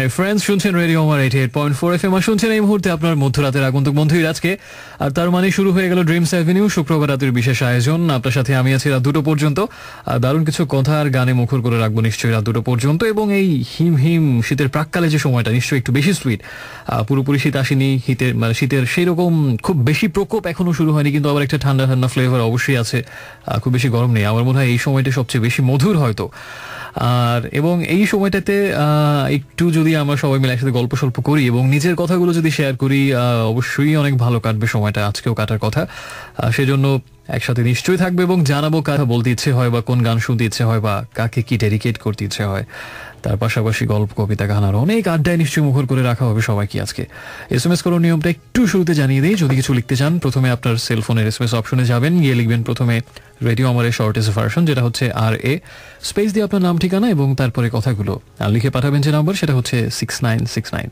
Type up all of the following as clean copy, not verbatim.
Hi friends, শুনছেন radio আমার 88.4 FM আর শুনছেন এই মুহূর্তে আপনার মধ্যরাতের আগন্তুক বন্ধুই আজকে। আর তার মানে শুরু হয়ে গেল ড্রিমস অ্যাভিনিউ শুক্রবার রাতের বিশেষ আয়োজন। আপনার সাথে আমি আছি রাত 2টো পর্যন্ত। আর দারুণ কিছু কথা আর গানে মুখর করে রাখবো নিশ্চয়ই রাত 2টো পর্যন্ত। এবং এই হিম হিম শীতের প্রাককালে যে সময়টা নিশ্চয়ই একটু বেশি সুইট। পুরোপুরি শীত আসেনি, শীতের সেই রকম খুব বেশি প্রকোপ এখনো শুরু হয়নি, কিন্তু আবার একটা ঠান্ডা ঠান্ডা ফ্লেভার অবশ্যই আছে। খুব বেশি গরম নেই। আমার মনে হয় এই সময়টা সবচেয়ে বেশি মধুর হয়তো। আর এবং এই সময়টাতে একটু যদি আমরা সবাই মিলে একসাথে গল্প সল্প করি এবং নিজের কথাগুলো যদি শেয়ার করি, অবশ্যই অনেক ভালো কাটবে সময়টা। আজকেও কাটার কথা, সেজন্য একসাথে নিশ্চয়ই থাকবে এবং জানাবো কারা বলতে ইচ্ছে হয় বা কোন গান শুনতে ইচ্ছে হয় বা কাকে কি ডেডিকেট করতে ইচ্ছে হয়। তার পাশাপাশি গল্প, কবিতা, গান আর অনেক আড্ডায় নিশ্চয়ই মুখর করে রাখা হবে সবাইকে আজকে। SMS করার নিয়মটা একটু শুরুতে জানিয়ে দিই। যদি কিছু লিখতে চান, প্রথমে আপনার সেলফোনের SMS অপশনে যাবেন, গিয়ে লিখবেন প্রথমে রেডিও আমার শর্টেজ ভার্সন, যেটা হচ্ছে RA, স্পেস দিয়ে আপনার নাম, ঠিকানা এবং তারপরে কথাগুলো আর লিখে পাঠাবেন যে নাম্বার, সেটা হচ্ছে 6969।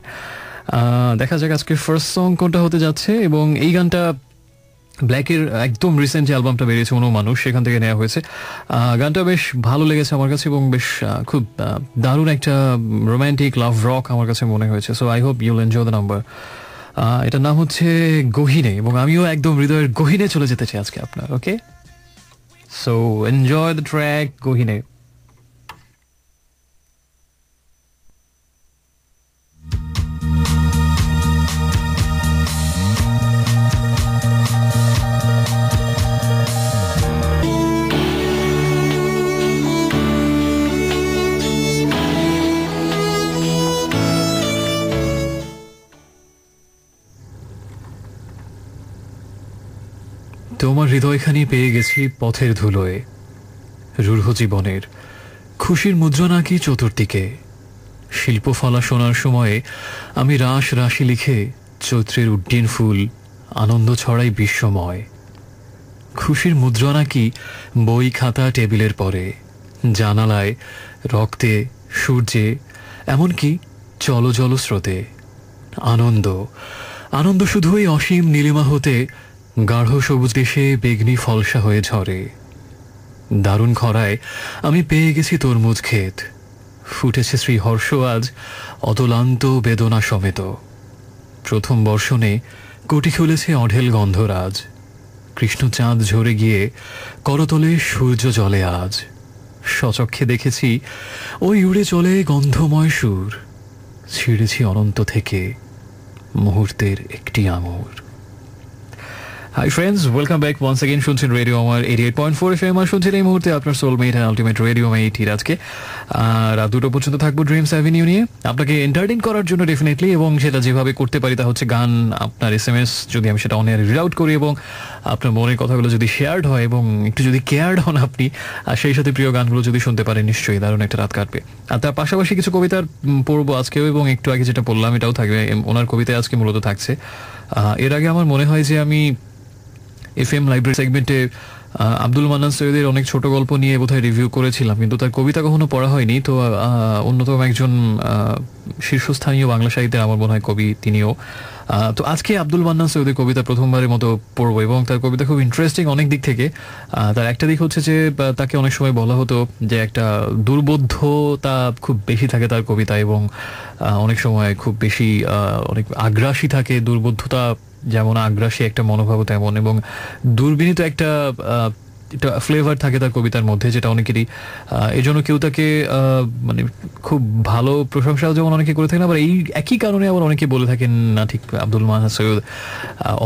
দেখা যাক আজকে ফার্স্ট সং কোনটা হতে যাচ্ছে। এবং এই গানটা ব্ল্যাকের একদম রিসেন্ট যে অ্যালবামটা বেরিয়েছে অন্য মানুষ, সেখান থেকে নেওয়া হয়েছে। গানটা বেশ ভালো লেগেছে আমার কাছে এবং বেশ খুব দারুণ একটা রোম্যান্টিক লাভ রক আমার কাছে মনে হয়েছে। So I hope Yule enjoy the number. এটার নাম হচ্ছে গহীনে এবং আমিও একদম হৃদয়ের গহীনে চলে যেতে চাই আজকে আপনার। ওকে, সো এনজয় দ্য ট্র্যাক গহীনে। তোমার হৃদয়খানি পেয়ে গেছি পথের ধুলোয়, রূঢ় জীবনের খুশির মুদ্রণা কি চতুর্দিকে। শিল্পফলা শোনার সময়ে আমি রাস রাশি লিখে চৈত্রের উড্ডীন ফুল আনন্দ ছড়াই বিশ্বময়। খুশির মুদ্রণা কি বই খাতা টেবিলের পরে, জানালায় রক্তে সূর্যে এমনকি চলো চলো স্রোতে। আনন্দ আনন্দ শুধুই অসীম নীলিমা হতে গাঢ় সবুজ দেশে বেগনি ফলসা হয়ে ঝরে। দারুণ খরায় আমি পেয়ে গেছি তরমুজ ক্ষেত, ফুটেছে শ্রীহর্ষ আজ অতলান্ত বেদনা সমেত। প্রথম বর্ষণে কোটি খুলেছে অঢেল গন্ধরাজ, কৃষ্ণচাঁদ ঝরে গিয়ে করতলে সূর্য জলে আজ। সচক্ষে দেখেছি ওই উড়ে চলে গন্ধময় সুর, ছিঁড়েছি অনন্ত থেকে মুহূর্তের একটি আঙুর। Hi friends, welcome back once again. শুনছেন রেডিও আমার 88.4 FM আর শুনছেন এই মুহূর্তে আপনার soulmate and ultimate radio mate আজকে রাত 2টো পর্যন্ত থাকবো ড্রিমস অ্যাভিনিউ নিয়ে, আপনাকে এন্টারটেইন করার জন্য ডেফিনেটলি। এবং সেটা যেভাবে করতে পারি তা হচ্ছে গান, আপনার SMS যদি আমি সেটা অন এয়ার রিড আউট করি এবং আপনার মনের কথাগুলো যদি শেয়ার্ড হয় এবং একটু যদি কেয়ার্ড হন আপনি, আর সেই সাথে প্রিয় গানগুলো যদি শুনতে পারেন, নিশ্চয়ই দারুণ একটা রাত কাটবে। আর তার পাশাপাশি কিছু কবিতা পড়বো আজকেও এবং একটু আগে যেটা বললাম এটাও থাকবে, ওনার কবিতায় আজকে মূলত থাকছে। এর আগে আমার মনে হয় যে আমি FM লাইব্রেরি সেগমেন্টে আব্দুল মান্নান সৈয়দের অনেক ছোট গল্প নিয়ে বোধহয় রিভিউ করেছিলাম, কিন্তু তার কবিতা কখনো পড়া হয়নি। তো অন্যতম একজন শীর্ষস্থানীয় বাংলা সাহিত্যের আমার মনে হয় কবি তিনিও। তো আজকে আব্দুল মান্নান সৈয়দের কবিতা প্রথমবারের মতো পড়বো এবং তার কবিতা খুব ইন্টারেস্টিং অনেক দিক থেকে। তার একটা দিক হচ্ছে যে তাকে অনেক সময় বলা হতো যে একটা দুর্বোধ্যতা খুব বেশি থাকে তার কবিতা, এবং অনেক সময় খুব বেশি অনেক আগ্রাসী থাকে। দুর্বোধ্যতা যেমন আগ্রাসী একটা মনোভাব তেমন, এবং দুর্বিনীত একটা ফ্লেভার থাকে তার কবিতার মধ্যে, যেটা অনেকেরই এই জন্য কেউ তাকে মানে খুব ভালো প্রশংসাও যেমন অনেকে করে থাকেন, আবার এই একই কারণে আবার অনেকে বলে থাকেন না ঠিক আব্দুল মান্নান সৈয়দ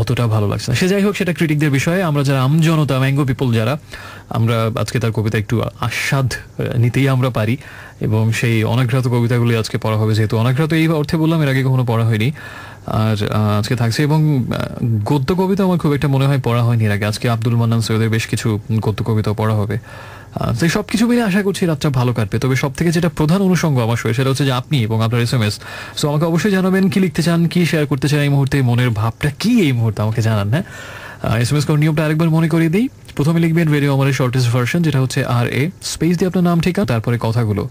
অতটা ভালো লাগছে না। সে যাই হোক, সেটা ক্রিটিকদের বিষয়ে। আমরা যারা আমজনতা, ম্যাঙ্গো পিপল যারা, আমরা আজকে তার কবিতা একটু আস্বাদ নিতেই আমরা পারি, এবং সেই অনাঘ্রাত কবিতাগুলি আজকে পড়া হবে। যেহেতু অনাঘ্রাত এই অর্থে বললাম, এর আগে কখনো পড়া হয়নি, আর আজকে থাকছে। এবং গদ্য কবিতা আমার খুব একটা মনে হয় পড়া হয়নি এর আগে। আজকে আব্দুল মান্নান সৈয়দের বেশ কিছু গদ্য কবিতাও পড়া হবে। তো সব কিছু মিলে আশা করছি রাতটা ভালো কাটবে। তবে সব থেকে যেটা প্রধান অনুষঙ্গ আমার সঙ্গে, সেটা হচ্ছে যে আপনি এবং আপনার SMS। সো আমাকে অবশ্যই জানাবেন কি লিখতে চান, কি শেয়ার করতে চান এই মুহূর্তে, মনের ভাবটা কি এই মুহূর্তে আমাকে জানান। হ্যাঁ, SMS করার নিয়মটা আরেকবার মনে করিয়ে দিই। প্রথমে লিখবেন রেডিও আমার শর্টেস্ট ভার্সন, যেটা হচ্ছে RA, স্পেস দিয়ে আপনার নাম, ঠিকানা, তারপরে কথাগুলো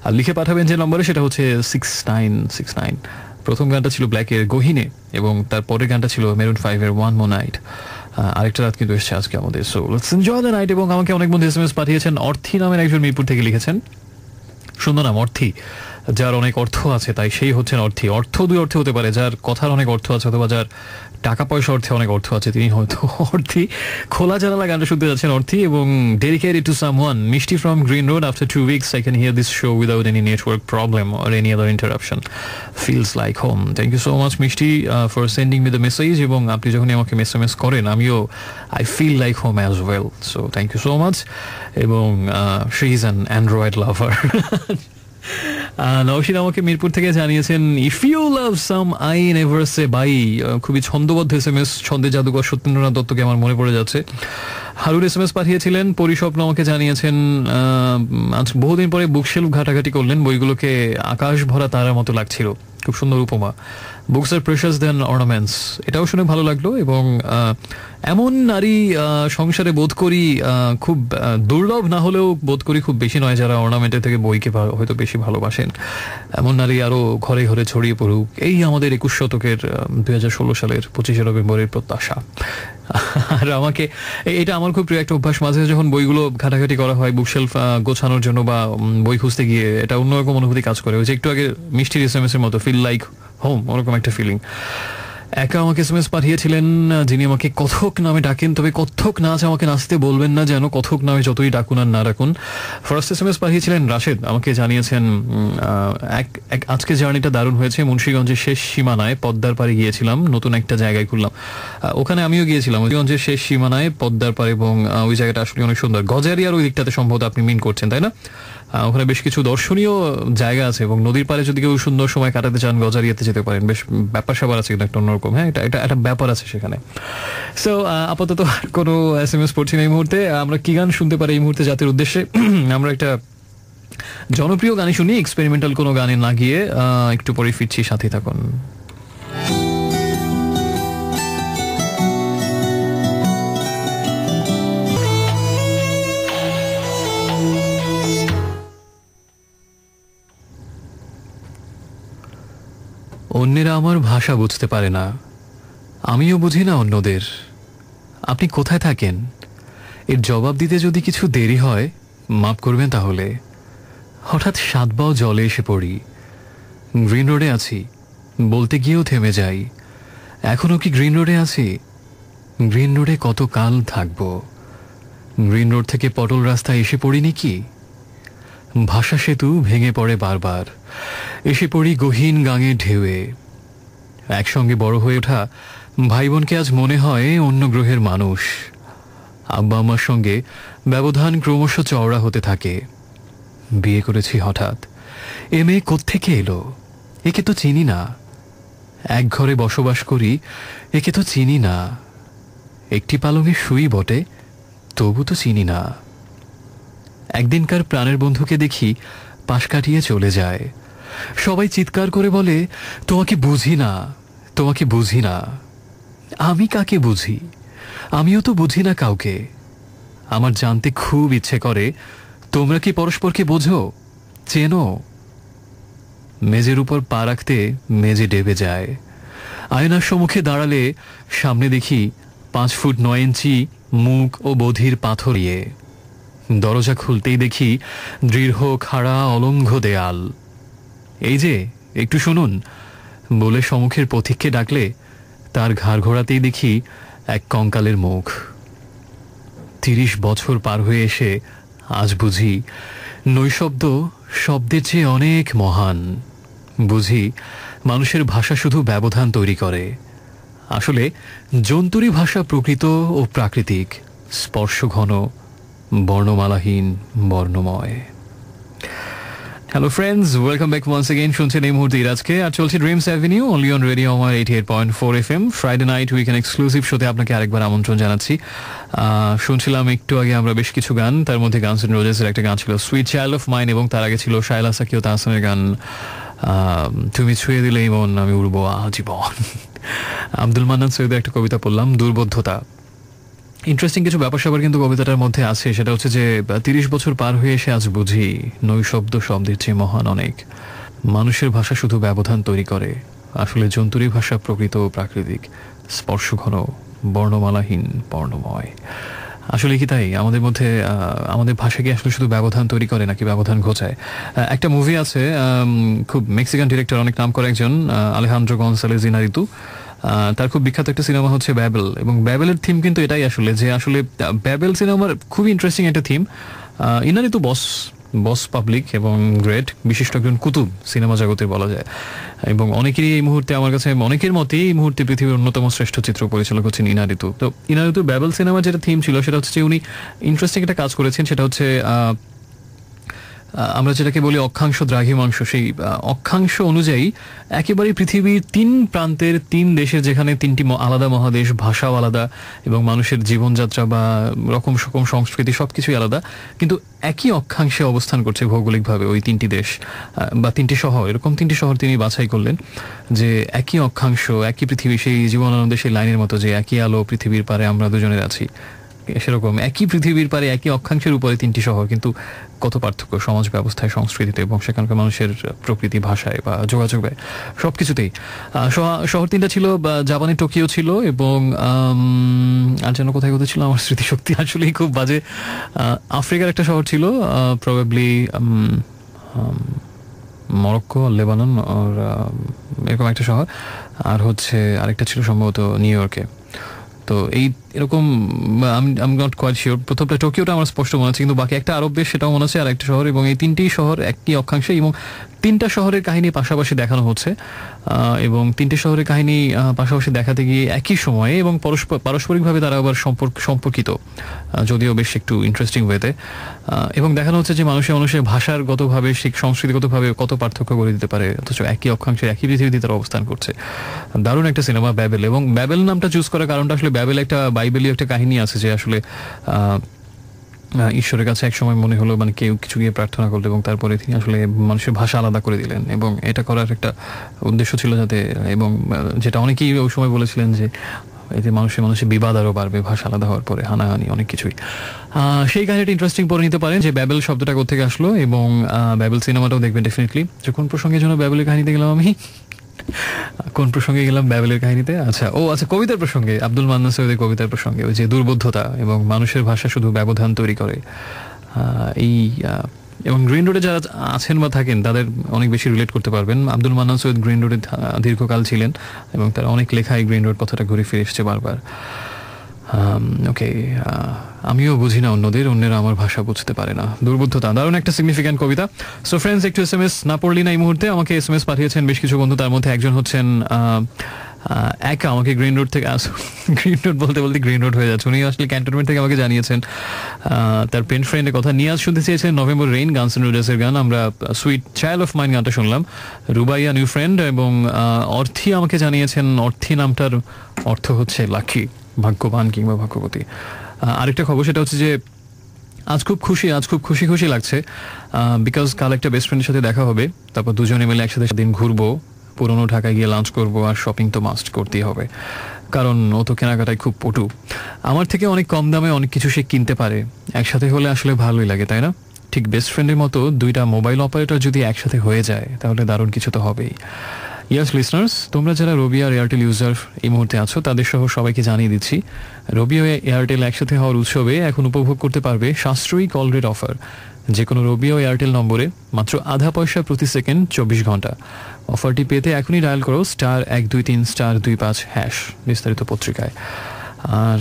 আর লিখে পাঠাবেন যে নম্বরে, সেটা হচ্ছে 6969। প্রথম গানটা ছিল ব্ল্যাকের গহীনে এবং তার পরের গানটা ছিল মেরুন 5-এর ওয়ান মোর নাইট। আরেকটা রাত কিন্তু এসছে আজকে আমাদের। So let's enjoy the night. এবং আমাকে অনেক বন্ধু SMS পাঠিয়েছেন। অর্থী নামের একজন মিরপুর থেকে লিখেছেন, সুন্দর নাম অর্থী। যার অনেক অর্থ আছে তাই সেই হচ্ছেন অর্থী। অর্থ দুই অর্থে হতে পারে, যার কথার অনেক অর্থ আছে অথবা যার টাকা পয়সা অর্থে অনেক অর্থ আছে তিনি হয়তো অর্থী। খোলা জানালা গানটা শুনতে যাচ্ছেন অর্থী এবং ডেডিকেটেড টু সামওয়ান। মিষ্টি from green road, after 2 weeks I can hear this show without any network problem or any other interruption. Feels like home. Thank you so much মিষ্টি for sending me the message, এবং আপনি যখনই আমাকে SMS করেন আমিও I feel like home as well. So thank you so much. এবং she is an Android lover. Nowshin আমাকে মিরপুর থেকে জানিয়েছেন if you love some I never say bye. খুবই ছন্দবদ্ধ SMS, ছন্দে জাদুকর সত্যেন্দ্রনাথ দত্তকে আমার মনে পড়ে যাচ্ছে। হারুর SMS পাঠিয়েছিলেন। পরিস্বপ্ন আমাকে জানিয়েছেন আজ বহুদিন পরে বুকশেলফ ঘাটাঘাটি করলেন, বইগুলোকে আকাশ ভরা তারার মতো লাগছিল। খুব সুন্দর উপমা। Books are precious than ornaments, এটাও শুনে ভালো লাগলো। এবং এমন নারী সংসারে বোধ করি খুব দুর্লভ না হলেও বোধ করি খুব বেশি নয় যারা অর্নামেন্টের থেকে বইকে হয়তো বেশি ভালোবাসেন। এমন নারী আরো ঘরে ঘরে ছড়িয়ে পড়ুক, এই আমাদের 21 শতকের 2016 সালের 25শে নভেম্বরের প্রত্যাশা। আর আমাকে এটা আমার খুব প্রিয় একটা অভ্যাস, মাঝে যখন বইগুলো ঘাটাঘাটি করা হয় বুকশেলফ গোছানোর জন্য বা বই খুঁজতে গিয়ে, এটা অন্যরকম অনুভূতি কাজ করে। ওই যে একটু আগে মিষ্টির SMS এর মতো ফিল লাইক হোম, ওরকম একটা ফিলিং। একা আমাকে SMS পাঠিয়েছিলেন যিনি আমাকে কত্থক নামে ডাকেন, তবে কত্থক নাচ আমাকে নাচতে বলবেন না যেন, কত্থক নামে যতই ডাকুন আর না ডাকুন। ফার্স্ট SMS পাঠিয়েছিলেন রাশেদ, আমাকে জানিয়েছেন আজকে জার্নিটা দারুণ হয়েছে। মুন্সিগঞ্জের শেষ সীমানায় পদ্মার পাড়ে গিয়েছিলাম, নতুন একটা জায়গায় ঘুরলাম। ওখানে আমিও গিয়েছিলাম, মুন্সিগঞ্জের শেষ সীমানায় পদ্মার পাড়ে, এবং ওই জায়গাটা আসলে অনেক সুন্দর। গজারিয়ার ওই দিকটাতে সম্ভবত আপনি মিন করছেন, তাই না? ওখানে বেশ কিছু দর্শনীয় জায়গা আছে, এবং নদীর পাড়ে যদি কেউ সুন্দর সময় কাটাতে চান গজারিয়াতে যেতে পারেন। বেশ ব্যাপার স্যাপার আছে কিন্তু একটা অন্যরকম, হ্যাঁ এটা এটা একটা ব্যাপার আছে সেখানে। সো আপাতত কোনো SMS পড়ছি না এই মুহূর্তে। আমরা কি গান শুনতে পারি এই মুহূর্তে জাতির উদ্দেশ্যে? আমরা একটা জনপ্রিয় গানই শুনি, এক্সপেরিমেন্টাল কোনো গানে না গিয়ে। একটু পরে ফিরছি, সাথে থাকুন। অন্যেরা আমার ভাষা বুঝতে পারে না, আমিও বুঝি না অন্যদের। আপনি কোথায় থাকেন? এর জবাব দিতে যদি কিছু দেরি হয় মাফ করবেন তাহলে। হঠাৎ সাতবাও জলে এসে পড়ি। গ্রিন রোডে আছি বলতে গিয়েও থেমে যাই। এখনো কি গ্রিন রোডে আছি? গ্রিন রোডে কত কাল থাকবো? গ্রিন রোড থেকে পটল রাস্তায় এসে পড়িনি কি? ভাষা সেতু ভেঙে পড়ে বারবার, এসে পড়ি গহীন গাঙের ঢেউয়ে। একসঙ্গে বড় হয়ে ওঠা ভাই বোনকে আজ মনে হয় অন্য গ্রহের মানুষ। আব্বা আম্মার সঙ্গে ব্যবধান ক্রমশ চওড়া হতে থাকে। বিয়ে করেছি হঠাৎ, এ মেয়ে কোত্থেকে এলো? একে তো চিনি না। এক ঘরে বসবাস করি, একে তো চিনি না। একটি পালঙে শুই বটে, তবু তো চিনি না। একদিনকার প্রাণের বন্ধুকে দেখি পাশ কাটিয়ে চলে যায়। সবাই চিৎকার করে বলে, তোমাকে বুঝি না, তোমাকে বুঝি না। আমি কাকে বুঝি? আমিও তো বুঝি না কাউকে। আমার জানতে খুব ইচ্ছে করে, তোমরা কি পরস্পরকে বোঝো, চেনো? মেজের উপর পা রাখতে মেজে ডেবে যায়। আয়নার সম্মুখে দাঁড়ালে সামনে দেখি 5 ফুট 9 ইঞ্চি মুখ ও বধির পাথরিয়ে। দরজা খুলতেই দেখি দৃঢ় খাড়া অলঙ্ঘ দেয়াল। এই যে একটু শুনুন বলে সম্মুখের পথিককে ডাকলে তার ঘাড় ঘোরাতেই দেখি এক কঙ্কালের মুখ। 30 বছর পার হয়ে এসে আজ বুঝি নৈশব্দ শব্দের চেয়ে অনেক মহান। বুঝি মানুষের ভাষা শুধু ব্যবধান তৈরি করে। আসলে জন্তুরই ভাষা প্রকৃত ও প্রাকৃতিক, স্পর্শ ঘন, বর্ণমালাহীন, বর্ণময়। Hello friends, welcome back once again. শুনছেন এই মুহূর্তে ইরাজকে, আর চলছে Dreams Avenue only on radio আমার 88.4 FM Friday night weekend exclusive শোতে আপনাকে আরেকবার আমন্ত্রণ জানাচ্ছি। শুনছিলাম একটু আগে আমরা বেশ কিছু গান, তার মধ্যে গানস এন্ড রোজেসের একটা গান ছিল সুইট চাইল্ড অফ মাইন, এবং তার আগে ছিল শায়লা সাকি ও তাহসানের গান তুমি ছুঁয়ে দিলেই মন আমি উড়বো আজীবন। আব্দুল মান্নান সৈয়দের একটা কবিতা পড়লাম, দুর্বোধ্যতা। ইন্টারেস্টিং কিছু ব্যাপার স্যাপার কিন্তু কবিতাটার মধ্যে আছে। সেটা হচ্ছে যে 30 বছর পার হয়ে এসে আজ বুঝি নৈশব্দ শব্দের চেয়ে মহান অনেক। মানুষের ভাষা শুধু ব্যবধান তৈরি করে, আসলে জন্তুরই ভাষা প্রকৃত ও প্রাকৃতিক, স্পর্শ ঘন, বর্ণমালাহীন, বর্ণময়। আসলে কি তাই? আমাদের মধ্যে আমাদের ভাষা কি আসলে শুধু ব্যবধান তৈরি করে নাকি ব্যবধান ঘোচায়? একটা মুভি আছে, খুব মেক্সিকান ডিরেক্টর, অনেক নাম করা একজন, আলেহান্দ্রো গনসালেজ ইনারিতু। তার খুব বিখ্যাত একটা সিনেমা হচ্ছে ব্যাবেল, এবং ব্যাবেলের থিম কিন্তু এটাই আসলে, যে আসলে ব্যাবেল সিনেমার খুবই ইন্টারেস্টিং একটা থিম। ইনারিতু বস বস পাবলিক এবং গ্রেট, বিশিষ্ট একজন কুতুব সিনেমা জগতে বলা যায়, এবং অনেকেরই এই মুহূর্তে, আমার কাছে অনেকের মতে এই মুহূর্তে পৃথিবীর অন্যতম শ্রেষ্ঠ চিত্র পরিচালক হচ্ছেন ইনারিতু। তো ইনারিতু ব্যাবেল সিনেমার যেটা থিম ছিল সেটা হচ্ছে যে উনি ইন্টারেস্টিং একটা কাজ করেছেন, সেটা হচ্ছে আমরা যেটাকে বলি অক্ষাংশ দ্রাঘিমাংশ, সেই অক্ষাংশ অনুযায়ী একেবারে পৃথিবীর 3 প্রান্তের 3 দেশে, যেখানে 3টি আলাদা মহাদেশ, ভাষাও আলাদা এবং মানুষের জীবনযাত্রা বা রকম সকম সংস্কৃতি সবকিছুই আলাদা, কিন্তু একই অক্ষাংশে অবস্থান করছে ভৌগোলিকভাবে ওই 3টি দেশ বা 3টি শহর। এরকম 3টি শহর তিনি বাছাই করলেন, যে একই অক্ষাংশ, একই পৃথিবী, সেই জীবনানন্দের সেই লাইনের মতো, যে একই আলো পৃথিবীর পারে আমরা দুজনের আছি, সেরকম একই পৃথিবীর পারে একই অক্ষাংশের উপরে 3টি শহর, কিন্তু কত পার্থক্য সমাজ ব্যবস্থায়, সংস্কৃতিতে এবং সেখানকার মানুষের প্রকৃতি, ভাষায় বা যোগাযোগ সবকিছুতেই। শহর 3টা ছিল, জাপানে টোকিও ছিল, এবং আর যেন কোথায় কোথায় ছিল, আমার স্মৃতিশক্তি আসলেই খুব বাজে। আফ্রিকার একটা শহর ছিল, প্রবাবলি মরক্কো, লেবানন, আর এরকম একটা শহর, আর হচ্ছে আরেকটা ছিল সম্ভবত নিউ ইয়র্কে। তো এই এরকম, আমি নট কোয়াইট শিওর, প্রথমটা টোকিওটা আমার স্পষ্ট মনে আছে, কিন্তু বাকি একটা আরব দেশ সেটাও মনে আছে, আর একটা শহর, এবং এই 3টি শহর একই অক্ষাংশে, এবং 3টা শহরের কাহিনী পাশাপাশি দেখানো হচ্ছে, এবং 3টে শহরের কাহিনী পাশাপাশি দেখাতে গিয়ে একই সময়ে এবং পারস্পরিকভাবে তারা আবার সম্পর্কিত, যদিও বেশ একটু ইন্টারেস্টিং ওয়েতে, এবং দেখানো হচ্ছে যে মানুষের ভাষারগতভাবে, সংস্কৃতিগতভাবে কত পার্থক্য করে দিতে পারে, অথচ একই অক্ষাংশে একই পৃথিবীতে তারা অবস্থান করছে। দারুণ একটা সিনেমা ব্যাবেল, এবং ব্যাবেল নামটা চুজ করার কারণটা আসলে, ব্যাবেল একটা বাইবেলীয় একটা কাহিনী আছে, যে আসলে ঈশ্বরের কাছে এক সময় মনে হলো, মানে কেউ কিছু গিয়ে প্রার্থনা করলো, এবং তারপরে তিনি আসলে মানুষের ভাষা আলাদা করে দিলেন, এবং এটা করার একটা উদ্দেশ্য ছিল যাতে, এবং যেটা অনেকেই ওই সময় বলেছিলেন যে এতে মানুষের বিবাদ আরও বাড়বে ভাষা আলাদা হওয়ার পরে, হানাহানি অনেক কিছুই। সেই কাহিনীটা ইন্টারেস্টিং পরে নিতে পারেন, যে ব্যাবেল শব্দটা কোথেকে আসলো, এবং ব্যাবেল সিনেমাটাও দেখবেন ডেফিনেটলি। যে কোন প্রসঙ্গের জন্য ব্যাবেলের কাহিনীতে গেলাম আমি, কোন প্রসঙ্গে গেলাম ব্যাবেলের কাহিনীতে? আচ্ছা, কবিতার প্রসঙ্গে, আব্দুল মান্নান সৈয়দের কবিতার প্রসঙ্গে, ওই যে দুর্বোধ্যতা এবং মানুষের ভাষা শুধু ব্যবধান তৈরি করে, এই এবং গ্রিন রোডে যারা আছেন বা থাকেন তাদের অনেক বেশি রিলেট করতে পারবেন। আব্দুল মান্নান সৈয়দ গ্রিন রোডে দীর্ঘকাল ছিলেন, এবং তার অনেক লেখায় গ্রিন রোড কথাটা ঘুরে ফিরে এসছে বারবার। ওকে, আমিও বুঝি না অন্যেরা আমার ভাষা বুঝতে পারে না, দুর্বোধ্যতা, দারুণ একটা সিগনিফিক্যান্ট কবিতা। সো ফ্রেন্ডস, একটু SMS না পড়লি না এই মুহূর্তে, আমাকে SMS পাঠিয়েছেন বেশ কিছু বন্ধু, তার মধ্যে একজন হচ্ছেন একা, আমাকে গ্রিন রোড থেকে গ্রিন রোড বলতে বলতে গ্রিন রোড হয়ে যাচ্ছে, উনি আসলে ক্যান্টনমেন্ট থেকে আমাকে জানিয়েছেন তার পেন ফ্রেন্ডের কথা। নিয়াজ শুনতে চেয়েছেন নভেম্বর রেইন, গানস এন্ড রোজেসের গান, আমরা সুইট চাইল্ড অফ মাইন্ড গানটা শুনলাম। রুবাইয়া নিউ ফ্রেন্ড, এবং অর্থী আমাকে জানিয়েছেন, অর্থী নামটার অর্থ হচ্ছে লাকি, ভাগ্যবান কিংবা ভাগ্যবতী। আরেকটা খবর, সেটা হচ্ছে যে আজ খুব খুশি লাগছে, বিকজ কাল একটা বেস্ট ফ্রেন্ডের সাথে দেখা হবে, তারপর দুজনে মিলে একসাথে দিন ঘুরবো, পুরোনো ঢাকায় গিয়ে লাঞ্চ করবো, আর শপিং তো মাস্ট করতেই হবে, কারণ ও তো কেনাকাটায় খুব পটু। আমার থেকে অনেক কম দামে অনেক কিছু সে কিনতে পারে, একসাথে হলে আসলে ভালোই লাগে, তাই না? ঠিক বেস্ট ফ্রেন্ডের মতো 2টা মোবাইল অপারেটর যদি একসাথে হয়ে যায় তাহলে দারুণ কিছু তো হবেই। ইয়াস লিসনার্স, তোমরা যারা রবি আর এয়ারটেল ইউজার এই মুহূর্তে আছো, তাদের সহ সবাইকে জানিয়ে দিচ্ছি, রবি ও এয়ারটেল একসাথে হওয়ার উৎসবে এখন উপভোগ করতে পারবে সাশ্রয়ী কল রেট অফার। যে কোনো রবি ও এয়ারটেল নম্বরে মাত্র আধা পয়সা প্রতি সেকেন্ড 24 ঘন্টা। অফারটি পেতে এখনই ডায়াল করো *123*25#, বিস্তারিত পত্রিকায়। আর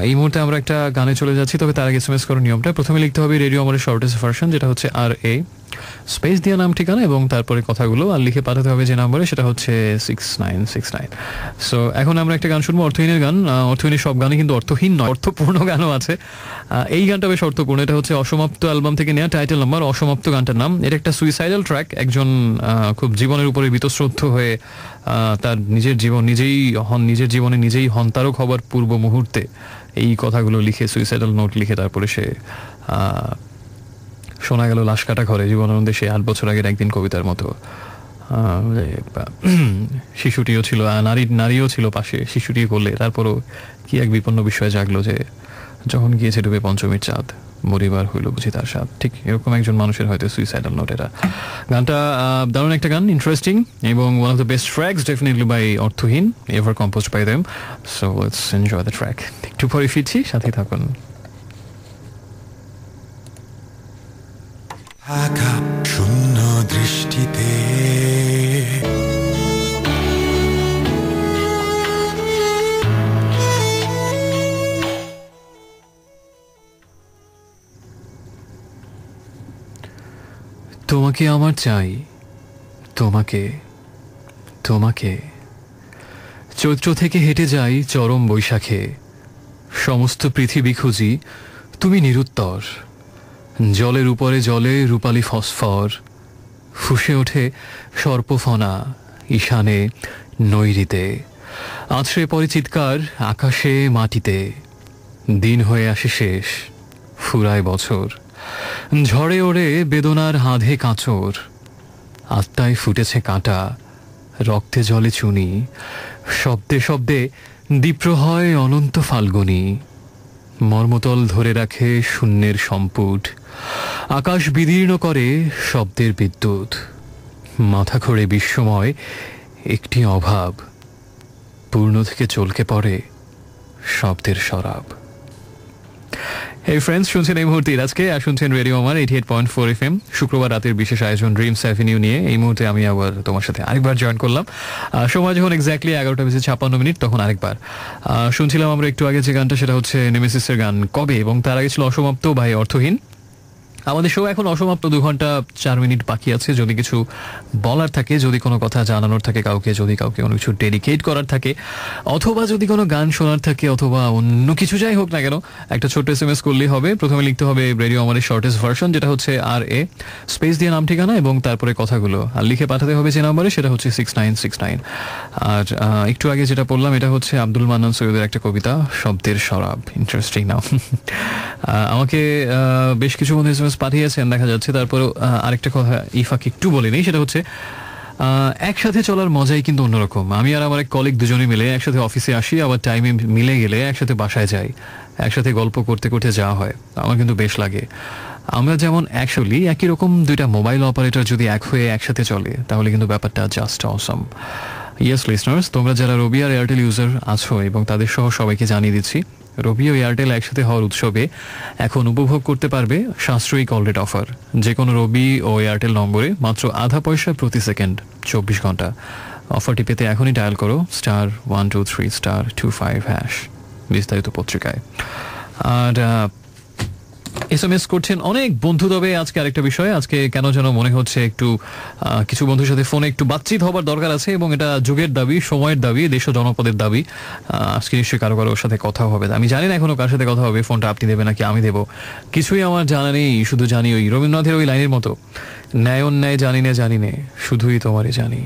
এই মুহূর্তে আমরা একটা গানে চলে যাচ্ছি, তবে তার আগে SMS করার নিয়মটা, প্রথমে লিখতে হবে রেডিও আমাদের শর্টেস্ট ভার্সন, যেটা হচ্ছে RA স্পেস দিয়ে নাম ঠিকানা এবং তারপরে কথাগুলো, আর লিখে পাঠাতে হবে যে নম্বরে, সেটা হচ্ছে 6969। সো এখন আমরা একটা গান শুনবো, অর্থহীনের গান। অর্থহীনের সব গানই কিন্তু অর্থহীন নয়, অর্থপূর্ণ গানও আছে। এই গানটা বেশ অর্থপূর্ণ, এটা হচ্ছে অসমাপ্ত অ্যালবাম থেকে নেওয়া, টাইটেল নাম্বার অসমাপ্ত গানটার নাম। এটা একটা সুইসাইডাল ট্র্যাক, একজন খুব জীবনের উপরে বীতশ্রদ্ধ হয়ে তার নিজের জীবনে নিজেই হন্তারক হবার পূর্ব মুহূর্তে এই কথাগুলো লিখে, সুইসাইডাল নোট লিখে, তারপরে সে শোনা গেল লাশ কাটা ঘরে, জীবনানন্দে সে 8 বছর আগের একদিন কবিতার মতো। শিশুটিও ছিল, নারীও ছিল পাশে, শিশুটি বললে তারপরও কি এক বিপন্ন বিষয় জাগলো, যে যখন গিয়েছে ডুবে পঞ্চমীর চাঁদ, মরিবার হইল বুঝি তার স্বাদ। ঠিক এরকম একজন মানুষের হয়তো সুইসাইডাল নোট এটা। গানটা দারুণ একটা গান, ইন্টারেস্টিং, এবং one of the best tracks definitely by Aurthohin, ever composed by them. So let's enjoy the track. একটু পরে ফিরছি, সাথে থাকুন। তোমাকে আমার চাই, তোমাকে, তোমাকে। চৈত্র থেকে হেঁটে যাই চরম বৈশাখে, সমস্ত পৃথিবী খুঁজি, তুমি নিরুত্তর। জলের উপরে জলে রূপালী ফসফর, ফুঁসে ওঠে সর্পফনা ঈশানে নৈরিতে। আছড়ে পড়ে চিৎকার আকাশে মাটিতে। দিন হয়ে আসে শেষ, ফুরায় বছর, ঝড়ে ওড়ে বেদনার হাঁধে কাঁচর। আত্মায় ফুটেছে কাঁটা, রক্তে জলে চুনি, শব্দে শব্দে দীপ্র হয় অনন্ত ফাল্গুনি। মর্মতল ধরে রাখে শূন্যের সম্পুট, আকাশ বিদীর্ণ করে শব্দের বিদ্যুৎ। মাথা খড়ে বিশ্বময় একটি অভাব, পূর্ণ থেকে চলকে পড়ে শব্দের শরাব। এই ফ্রেন্ডস, শুনছেন এই মুহূর্তে আজকে আর শুনছেন রেডিও আমার 88.4 FM। শুক্রবার রাতের বিশেষ আয়োজন ড্রিমস অ্যাভিনিউ নিয়ে এই মুহূর্তে আমি আবার তোমার সাথে আরেকবার জয়েন করলাম। সময় যখন এক্স্যাক্টলি 11:56 তখন আরেকবার শুনছিলাম আমরা একটু আগে যে গানটা, সেটা হচ্ছে নেমেসিসের গান কবে, এবং তার আগে ছিল অসমাপ্ত ভাই অর্থহীন। আমাদের শো এখন অসমাপ্ত, 2 ঘন্টা 4 মিনিট বাকি আছে। যদি কিছু বলার থাকে, যদি কোনো কথা জানানোর থাকে কাউকে, যদি কাউকে কোনো কিছু ডেডিকেট করার থাকে, অথবা যদি কোনো গান শোনার থাকে, অথবা অন্য কিছু যাই হোক না কেন, একটা ছোট্ট SMS করলেই হবে। প্রথমে লিখতে হবে রেডিও আমাদের শর্টেস্ট ভার্সন, যেটা হচ্ছে RA স্পেস দিয়ে নাম ঠিকানা এবং তারপরে কথাগুলো, আর লিখে পাঠাতে হবে যে নাম্বারে, সেটা হচ্ছে 6969। আর একটু আগে যেটা বললাম, এটা হচ্ছে আব্দুল মান্নান সৈয়দের একটা কবিতা, শব্দের শরাব। ইন্টারেস্টিং নাম। আমাকে বেশ কিছু বন্ধু SMS পাঠিয়েছেন দেখা যাচ্ছে। তারপরে আরেকটা কথা এই ফাঁকে একটু বলে নেই, সেটা হচ্ছে একসাথে চলার মজাই কিন্তু অন্যরকম। আমি আর আমার এক কলিগ দুজনে মিলে একসাথে অফিসে আসি, আবার টাইমে মিলে গেলে একসাথে বাসায় যাই, একসাথে গল্প করতে করতে যাওয়া হয়। আমার কিন্তু বেশ লাগে। আমরা যেমন অ্যাকচুয়ালি একই রকম দুইটা মোবাইল অপারেটর যদি এক হয়ে একসাথে চলে, তাহলে কিন্তু ব্যাপারটা জাস্ট অসম। ইয়েস লিসনার্স, তোমরা যারা রবি আর এয়ারটেল ইউজার আছো, এবং তাদের সহ সবাইকে জানিয়ে দিচ্ছি, রবি ও এয়ারটেল একসাথে হওয়ার উৎসবে এখন উপভোগ করতে পারবে সাশ্রয়ী কল রেট অফার। যে কোনো রবি ও এয়ারটেল নম্বরে মাত্র আধা পয়সা প্রতি সেকেন্ড 24 ঘন্টা। অফারটি পেতে এখনই ডায়াল করো *123*25#। বিস্তারিত পত্রিকায়। আর SMS করছেন অনেক বন্ধু। তবে আজকে আরেকটা বিষয়, আজকে কেন যেন মনে হচ্ছে একটু কিছু বন্ধুর সাথে ফোনে একটু বাতচিত হবার দরকার আছে, এবং এটা যুগের দাবি, সময়ের দাবি, দেশ ও জনপদের দাবি। আজকে নিশ্চয়ই কারো কারোর সাথে কথা হবে। আমি জানি না এখনো কার সাথে কথা হবে, ফোনটা আপনি দেবেন নাকি আমি দেবো, কিছুই আমার জানা নেই। শুধু জানি ওই রবীন্দ্রনাথের ওই লাইনের মতো, ন্যায় অন্যায় জানি না জানি নে, শুধুই তোমারই জানি।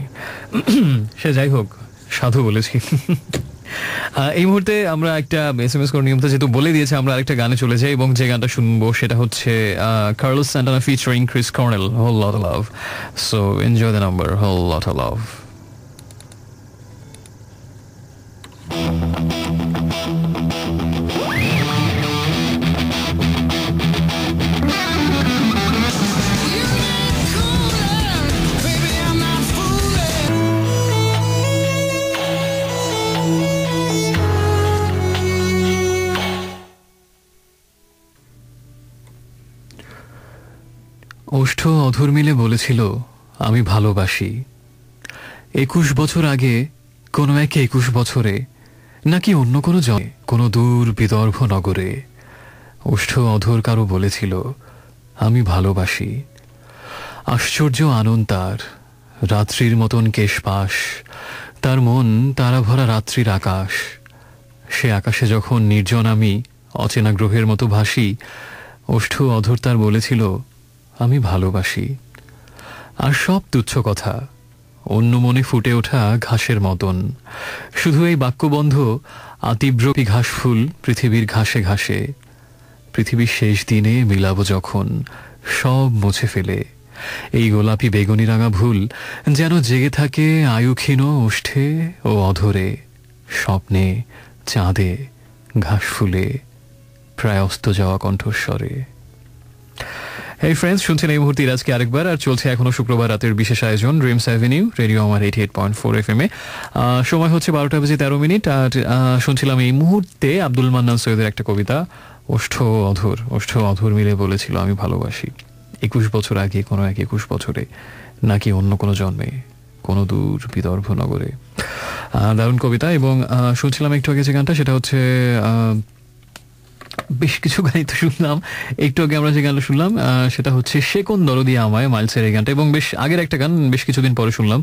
সে যাই হোক, সাধু বলেছি। এই মুহূর্তে আমরা একটা SMS করার নিয়মটা যেহেতু বলে দিয়েছে, আমরা আরেকটা গানে চলে যাই, এবং যে গানটা শুনবো সেটা হচ্ছে Carlos Santana featuring Chris Cornell, whole lot of love. So enjoy the number, whole lot of love. ওষ্ঠ অধর মিলে বলেছিল আমি ভালোবাসি। 21 বছর আগে, কোনো এক 21 বছরে, নাকি অন্য কোনো জনে, কোনো দূর বিদর্ভ নগরে, ওষ্ঠ অধর কারো বলেছিল আমি ভালোবাসি। আশ্চর্য আনন্দ তার, রাত্রির মতন কেশপাশ, তার মন তারা ভরা রাত্রির আকাশ। সে আকাশে যখন নির্জন আমি অচেনা গ্রহের মতো ভাসি, ওষ্ঠ অধর তার বলেছিল আমি ভালোবাসি। আর সব তুচ্ছ কথা, অন্য মনে ফুটে ওঠা ঘাসের মতন। শুধু এই বাক্যবন্ধ আতিব্রপী ঘাস ফুল পৃথিবীর ঘাসে ঘাসে। পৃথিবীর শেষ দিনে মিলাবো যখন সব মুছে ফেলে, এই গোলাপি বেগুনি রাঙা ভুল যেন জেগে থাকে আয়ুক্ষীণ ওষ্ঠে ও অধরে, স্বপ্নে, চাঁদে, ঘাস ফুলে, প্রায় অস্ত যাওয়া কণ্ঠস্বরে। এই ফ্রেন্ডস, শুনছেন এই মুহূর্তে আজকে আরেকবার, আর চলছে এখনো শুক্রবার রাতের বিশেষ আয়োজন ড্রিমস অ্যাভিনিউ, রেডিও আমার 88.4 FM এ। সময় হচ্ছে 12:13। আর শুনছিলাম এই মুহূর্তে আব্দুল মান্নান সৈয়দের একটা কবিতা, ওষ্ঠ অধর। ওষ্ঠ অধর মিলে বলেছিল আমি ভালোবাসি। 21 বছর আগে, কোনো এক 21 বছরে, নাকি অন্য কোনো জন্মে, কোনো দূর বিদর্ভ নগরে। দারুণ কবিতা। এবং শুনছিলাম একটু আগে যে গানটা, সেটা হচ্ছে বেশ কিছু গানই তো শুনলাম, একটু আগে আমরা যে গানটা শুনলাম সেটা হচ্ছে সে কোন দরদি আমায়, মাইলসের এই গানটা, এবং বেশ আগের একটা গান বেশ কিছুদিন পরে শুনলাম।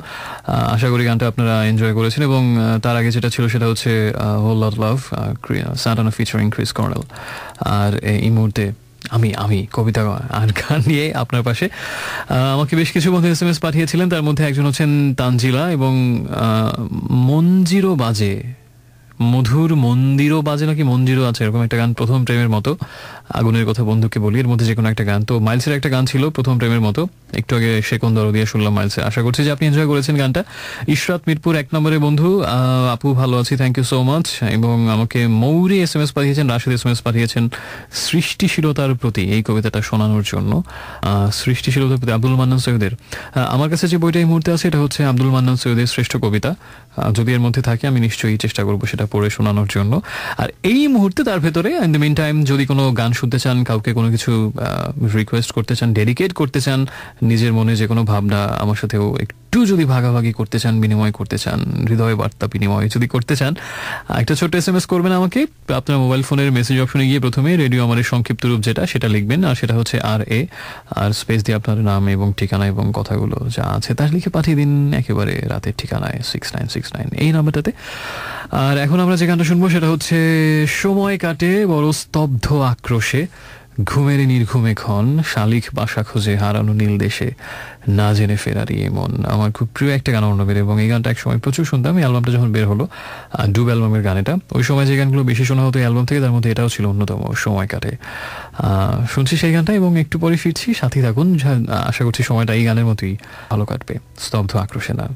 আশা করি গানটা আপনারা এনজয় করেছেন। এবং তার আগে যেটা ছিল সেটা হচ্ছে হোল লট লাভ, সান্টানা ফিচারিং ক্রিস কর্নেল। আর এই মুহূর্তে আমি আমি কবিতা আর গান নিয়ে আপনার পাশে। আমাকে বেশ কিছু বন্ধু SMS পাঠিয়েছিলেন, তার মধ্যে একজন হচ্ছেন তানজিলা, এবং মঞ্জিরো বাজে, মধুর মন্দিরও বাজে নাকি মঞ্জিরও আছে, এরকম একটা গান, প্রথম প্রেমের মতো, আগুনের কথা বন্ধুকে বলি, এর মধ্যে যে কোনো একটা গান। তো মাইলসের একটা গান ছিল প্রথম প্রেমের মতো, একটু আগে সেকন দর দিয়ে শুনলাম মাইলসে। আশা করছি যে আপনি এনজয় করেছেন গানটা। ইশরাত মিরপুর 1 নম্বরের বন্ধু, আপু ভালো আছি, থ্যাংক ইউ সো মাচ। এবং আমাকে মৌরি SMS পাঠিয়েছেন, রাশিদ SMS পাঠিয়েছেন সৃষ্টিশীলতার প্রতি এই কবিতাটা শোনানোর জন্য। সৃষ্টিশীলতার প্রতি আব্দুল মান্নান সৈয়দের। আমার কাছে যে বইটা এই মুহূর্তে আছে এটা হচ্ছে আব্দুল মান্নান সৈয়দের শ্রেষ্ঠ কবিতা। যদি এর মধ্যে থাকে আমি নিশ্চয়ই চেষ্টা করবো সেটা পড়ে শোনানোর জন্য। আর এই মুহূর্তে তার ভেতরে ইন দ্য মিন টাইম যদি কোনো গান শুনতে চান, কাউকে কোনো কিছু রিকোয়েস্ট করতে চান, ডেডিকেট করতে চান, নিজের মনে যে কোনো ভাবনা আমার সাথেও একটু যদি ভাগাভাগি করতে চান, বিনিময় করতে চান, হৃদয় বার্তা বিনিময় যদি করতে চান, একটা ছোট্ট SMS করবেন আমাকে। আপনার মোবাইল ফোনের মেসেজ অপশনে গিয়ে প্রথমে রেডিও আমাদের সংক্ষিপ্ত রূপ যেটা সেটা লিখবেন, আর সেটা হচ্ছে RA, আর স্পেস দিয়ে আপনার নাম এবং ঠিকানা এবং কথাগুলো যা আছে তা লিখে পাঠিয়ে দিন একেবারে রাতের ঠিকানায় 6969 এই নাম্বারটাতে। আর এখন আমরা যে গানটা শুনবো সেটা হচ্ছে সময় কাটে বড় স্তব্ধ আক্রোশে, ঘুমের নির্ঘুমে ক্ষণ, শালিক বাসা খোঁজে হারানো নীল দেশে, না জেনে ফেরারি এমন। আমার খুব প্রিয় একটা গান অর্ণবের, এবং এই গানটা একসময় প্রচুর শুনতাম। এই অ্যালবামটা যখন বের হলো, ডুব অ্যালবামের গান এটা, ওই সময় যে গানগুলো বেশি শোনা হতো অ্যালবাম থেকে, তার মধ্যে এটাও ছিল অন্যতম, সময় কাটে। শুনছি সেই গানটা এবং একটু পরে ফিরছি, সাথে থাকুন। আশা করছি সময়টা এই গানের মতোই ভালো কাটবে, স্তব্ধ আক্রোশে না।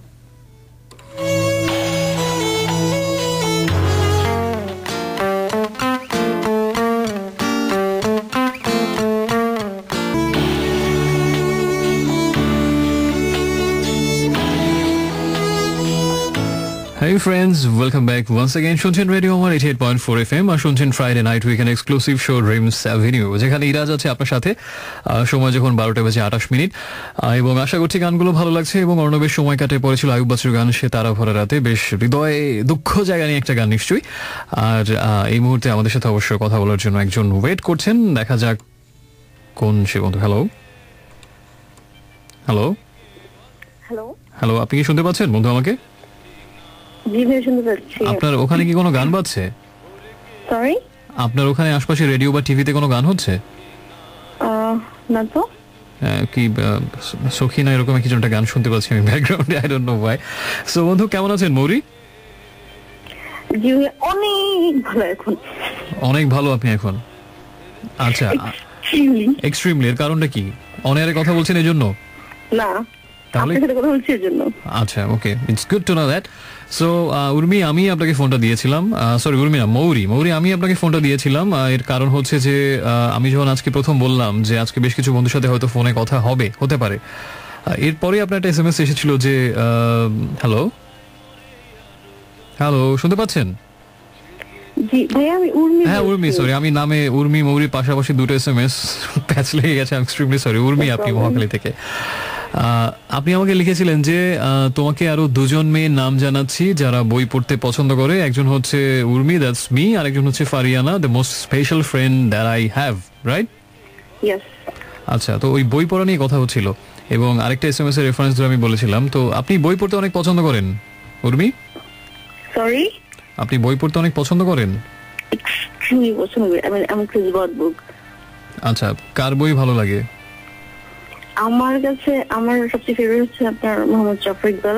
Hey friends, welcome back once again. শুনছেন রেডিও আমার 88.4 FM, আর শুনছেন Friday night weekend exclusive show dreams avenue, যেখানে ইরাজ আছে আপনার সাথে। সময় যখন 12:28 এবং আশা করছি গানগুলো ভালো লাগছে। এবং অর্ণবের সময় কাটে পড়েছিল আয়ুব বাচ্চুর গান সে তারা ভরা রাতে, বেশ হৃদয়ে দুঃখ জায়গা নিয়ে একটা গান নিশ্চয়ই। আর এই মুহূর্তে আমাদের সাথে অবশ্যই কথা বলার জন্য একজন ওয়েট করছেন, দেখা যাক কোন সে বন্ধু। হ্যালো হ্যালো হ্যালো হ্যালো, আপনি কি শুনতে পাচ্ছেন বন্ধু আমাকে? জি ভাই, শুনতে পাচ্ছি। আপনার ওখানে কি কোনো গান বাজছে? সরি, আপনার ওখানে আশপাশে রেডিও বা টিভিতে কোনো গান হচ্ছে? না তো। কি সখিনা এরকম কিছু একটা গান শুনতে পাচ্ছি আমি ব্যাকগ্রাউন্ডে, I don't know why. So বন্ধু কেমন আছেন? মৌরি জি অনেক ভালো এখন। অনেক ভালো আপনি এখন? আচ্ছা, এক্সট্রিমলি এর কারণটা কি? অনেক কথা বলছেন এই জন্য? না, তাহলে আপনার সাথে কথা বলছি এর জন্য। আচ্ছা, okay, it's good to know that. So Urmi, আমি আপনাকে ফোনটা দিয়েছিলাম, সরি উর্মি না, মৌরি, আমি আপনাকে ফোনটা দিয়েছিলাম। এর কারণ হচ্ছে যে আমি যখন আজকে প্রথম বললাম যে আজকে বেশ কিছু বন্ধুর সাথে হয়তো ফোনে কথা হতে পারে, এরপরে আপনার একটা SMS এসেছিল যে হ্যালো হ্যালো, শুনতে পাচ্ছেন? জি ভাই, আমি উর্মি। হ্যাঁ উর্মি, সরি, আমি নামে উর্মি মৌরির পাশাপাশি দুটো SMS প্যাচ লেগে গেছে, আমি এক্সট্রিমলি সরি। উর্মি, আপনি মহাখালী থেকে। আপনি আমাকে লিখেছিলেন যে তোমাকে আরো দুজন মেয়ের নাম জানাচ্ছি যারা বই পড়তে পছন্দ করে। একজন হচ্ছে উর্মি, দ্যাটস মি, আর একজন হচ্ছে Fariana, the most special friend that I have, right? Yes. আচ্ছা, তো ওই বই পড়া নিয়ে কথা হচ্ছিল, এবং আরেকটা SMS এর রেফারেন্স ধরে আমি বলেছিলাম। তো আপনি বই পড়তে অনেক পছন্দ করেন উর্মি? সরি, আপনি বই পড়তে অনেক পছন্দ করেন? এক্সট্রিমলি পছন্দ করি। আমি ক্রিস বুক। আচ্ছা, কার বই ভালো লাগে? আমার কাছে আমার সবচেয়ে ফেভারিট হচ্ছে আপনার মোহাম্মদ জাফর ইকবাল।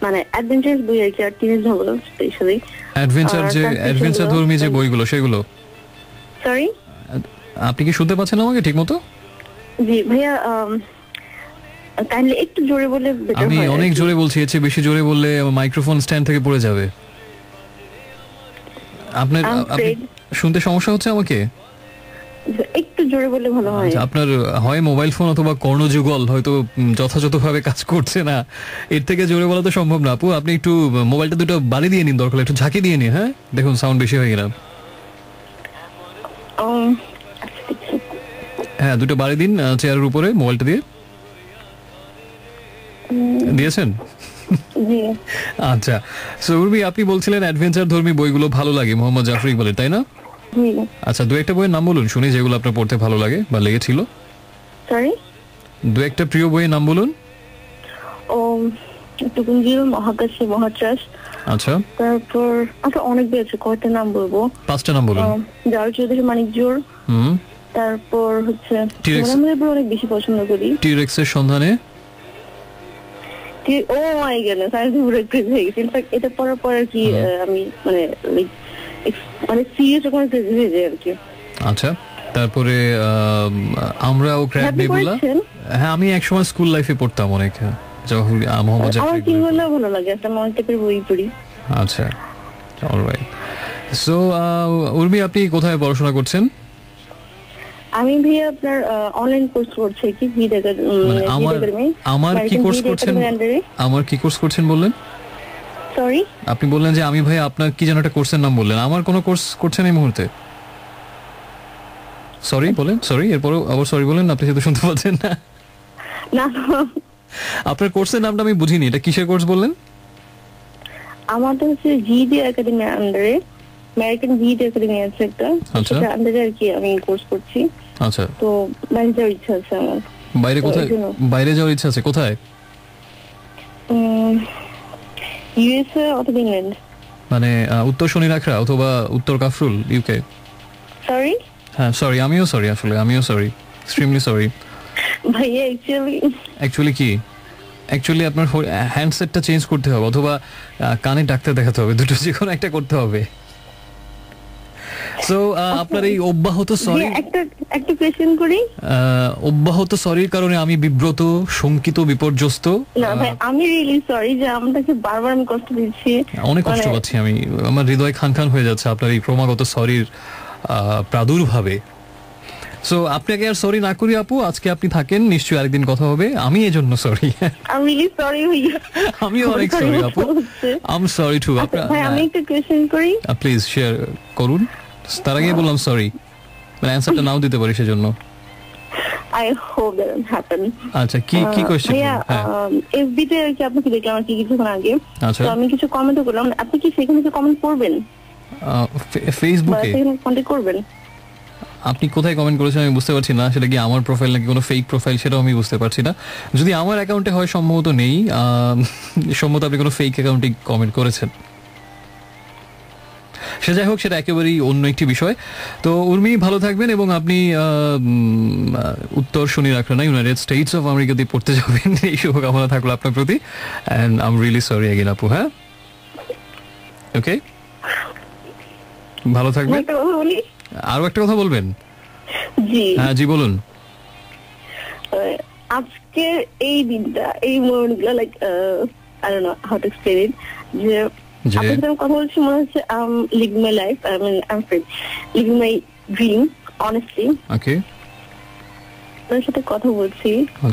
মানে অ্যাডভেঞ্চারাস বই আর কি, আর টিনেজ নভেল স্পেশালি। অ্যাডভেঞ্চার ধর্মী যে বইগুলো সেগুলো? সরি, আপনি কি শুনতে পাচ্ছেন আমাকে ঠিক মতো? জি ভাইয়া, কাইন্ডলি একটু জোরে বলে বেটার হয়। আমি অনেক জোরে বলছি, এর চেয়ে বেশি জোরে বললে মাইক্রোফোন স্ট্যান্ড থেকে পড়ে যাবে। আপনার শুনতে সমস্যা হচ্ছে আমাকে? একটু জোরে বললে ভালো হয়। আপনার হয় মোবাইল ফোন অথবা কর্ণযুগল হয়তো যথাযথভাবে কাজ করছে না, এর থেকে জোরে বলা তো সম্ভব না। আপু, আপনি একটু মোবাইলটা দুটো বাড়ি দিয়ে নিন, দরকার একটু ঝাঁকি দিয়ে নিন। হ্যাঁ দেখুন, সাউন্ড বেশি হয়ে গেল। হ্যাঁ, দুটো বাড়ি দিন চেয়ারের উপরে মোবাইলটা দিয়ে। দিয়েছেন? আচ্ছা, সো উর্মি, আপনি বলছিলেন অ্যাডভেঞ্চার ধর্মী বইগুলো ভালো লাগে মোহাম্মদ জাফর ইকবালের, তাই না? আচ্ছা, দু একটা বইয়ের নাম বলুন শুনি যেগুলো আপনার পড়তে ভালো লাগে বা লেগেছিল। সরি, দু একটা প্রিয় বইয়ের নাম বলুন। ও টুকুনজিল, মহাকাশে মহাত্রাস। আচ্ছা, তারপর আচ্ছা অনেক বই আছে, কয়টা নাম বলবো? 5টা নাম বলুন। জাল চৌধুরী মানিকজোড়। তারপর হচ্ছে আমি অনেক বেশি পছন্দ করি টি-রেক্সের সন্ধানে। ও মাই গডনেস, আমি পুরো ক্রেজি হয়ে গেছি। ইনফ্যাক্ট এটা পড়ার পর আর কি আমি মানে সিরিয়াস কোনো ক্রেজি হয়ে যায় আর কি। আচ্ছা, তারপরে আমরা ও ক্র্যাব নেবুলা। হ্যাঁ, আমি একসময় স্কুল লাইফে পড়তাম অনেক, যখন মোহাম্মদ জাফর। আমার কিগুলো ভালো লাগে, একটা মন টাইপের বই পড়ি। আচ্ছা, অলরাইট। সো উর্মি, আপনি কোথায় পড়াশোনা করছেন? আমি ভাইয়া আপনার অনলাইন কোর্স করছি কি ভিড একাডেমি। আমার কি কোর্স করছেন? আমার কি কোর্স করছেন বললেন? সরি, আপনি বললেন যে আমি ভাই আপনার কি যেন একটা কোর্সের নাম বললেন। আমার কোনো কোর্স করছেন এই মুহূর্তে? সরি বলেন, সরি, এরপরও আবার সরি বলেন। আপনি সেটা শুনতে পাচ্ছেন না? না, আপনার কোর্সের নামটা আমি বুঝিনি, এটা কিসের কোর্স বললেন? আমাদের হচ্ছে জিডি একাডেমি আন্ডারে, আমেরিকান জিডি একাডেমি আছে একটা, সেটা আন্ডারে আর কি আমি কোর্স করছি। আচ্ছা, তো বাইরে যাওয়ার ইচ্ছা আছে আমার। বাইরে কোথায়? বাইরে যাওয়ার ইচ্ছা আছে কোথায়? ইউএসএ অথবা ইংল্যান্ড। মানে উত্তর শনিরাখড়া অথবা উত্তর কাফরুল, ইউকে। সরি, হ্যাঁ সরি, আমিও সরি, আসলে আমিও সরি, এক্সট্রিমলি সরি ভাইয়া। অ্যাকচুয়ালি কি, অ্যাকচুয়ালি আপনার হ্যান্ডসেটটা চেঞ্জ করতে হবে অথবা কানে ডাক্তার দেখাতে হবে, দুটো যে কোনো একটা করতে হবে। সো আপনার এই অব্যাহত সরি, একটা কোয়েশ্চেন করি। অব্যাহত সরির কারণে আমি বিব্রত, শঙ্কিত, বিপর্যস্ত। না ভাই, আমি রিয়েলি সরি যে আপনাকে বারবার আমি কষ্ট দিচ্ছি। অনেক কষ্ট পাচ্ছি আমি, আমার হৃদয় খান খান হয়ে যাচ্ছে আপনার এই ক্রমাগত সরির প্রাদুর্ভাবে। সো আপনাকে আর সরি না করি আপু, আজকে আপনি থাকেন, নিশ্চয়ই আরেকদিন কথা হবে। আমি এজন্য সরি। আমি রিয়েলি সরি ভাইয়া। আমি অনেক সরি আপু, আই এম সরি টু। ভাই আমি একটা কোয়েশ্চেন করি, প্লিজ শেয়ার করুন। তার আগে বললাম সরি, মানে অ্যানসারটা নাও দিতে পারি সেজন্য। I hope that will happen. আচ্ছা, কি কোশ্চেন? ভাইয়া এফবি তে কি আপনাকে দেখলাম আর কি কিছুক্ষণ আগে, আচ্ছা, তো আমি কিছু কমেন্ট করলাম, আপনি কি সেখানে কিছু কমেন্ট করবেন? ফেসবুকে কমেন্ট করবেন? আপনি কোথায় কমেন্ট করেছেন আমি বুঝতে পারছি না, সেটা কি আমার প্রোফাইল নাকি কোনো ফেক প্রোফাইল সেটাও আমি বুঝতে পারছি না। যদি আমার অ্যাকাউন্টে হয় সম্ভবত নেই, সম্ভবত আপনি কোনো ফেক অ্যাকাউন্টে কমেন্ট করেছেন। সে যাই হোক, সেটা একেবারেই অন্য একটি বিষয়। তো উর্মি ভালো থাকবেন এবং আপনি উত্তর শনিরাখড়া ইউনাইটেড স্টেটস অফ আমেরিকাতে পড়তে যাবেন, এই শুভকামনা থাকলো আপনার প্রতি। And I am really sorry again আপু। হ্যাঁ, ওকে, ভালো থাকবেন। আরো একটা কথা বলবেন? জি, হ্যাঁ জি বলুন। আজকে এই দিনটা, এই মোমেন্টগুলো like I don't know how to explain it, যে আপনার সাথে কথা বলছি মনে হচ্ছে I am living my life, I mean I am living my dream honestly. Okay, আপনার সাথে কথা বলছি,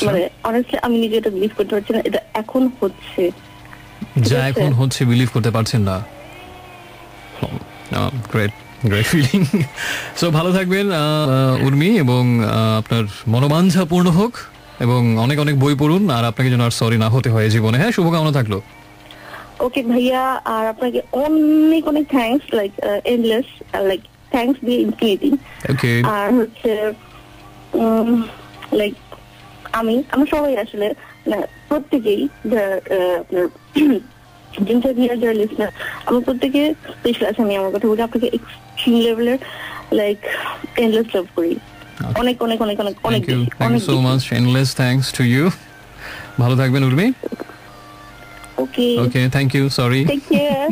মানে অনেস্টলি আমি নিজে এটা বিলিভ করতে পারছি না, এটা এখন হচ্ছে, যা এখন হচ্ছে বিলিভ করতে পারছেন না। Great feeling. সো ভালো থাকবেন উর্মি, এবং আপনার মনোবাঞ্ছা পূর্ণ হোক এবং অনেক অনেক বই পড়ুন, আর আপনাকে যেন আর সরি না হতে হয় জীবনে। হ্যাঁ, শুভকামনা থাকলো। ওকে ভাইয়া, আর আপনাকে অনেক অনেক thanks, like endless, like thanks দিয়ে ইনফিনিটি। ওকে, আর হচ্ছে লাইক আমরা সবাই আসলে প্রত্যেকেই আপনার যারা লিসনার, আমরা প্রত্যেকে স্পেশাল আছে। আমি আমার কথা বলি, আপনাকে এক্সট্রিম লেভেলের লাইক এন্ডলেস লাভ করি, অনেক অনেক অনেক অনেক অনেক বেশি। Thank you so much, endless thanks to you. ভালো থাকবেন Urmi. Okay okay, thank you, sorry, take care.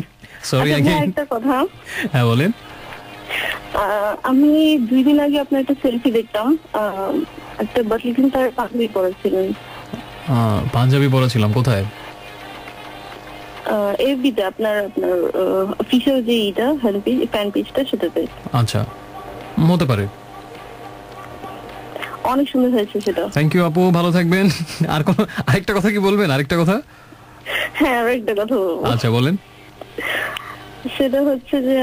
Sorry again. একটা কথা, হ্যাঁ বলেন। আমি 2 দিন আগে আপনার একটা সেলফি দেখতাম, একটা বাটলিং তার পাঞ্জাবি পরেছিলেন। পাঞ্জাবি পরেছিলাম কোথায়? এফবিতে, আপনার অফিশিয়াল যে এইটা ফ্যান পেজটা, সেটাতে। আচ্ছা, হতে পারে। অনেক সুন্দর হয়েছে সেটা। থ্যাংক ইউ আপু, ভালো থাকবেন। আর কোন আরেকটা কথা কি বলবেন? আরেকটা কথা? হ্যাঁ, আরেকটা কথা বলবো। আচ্ছা বলেন। সেটা হচ্ছে যে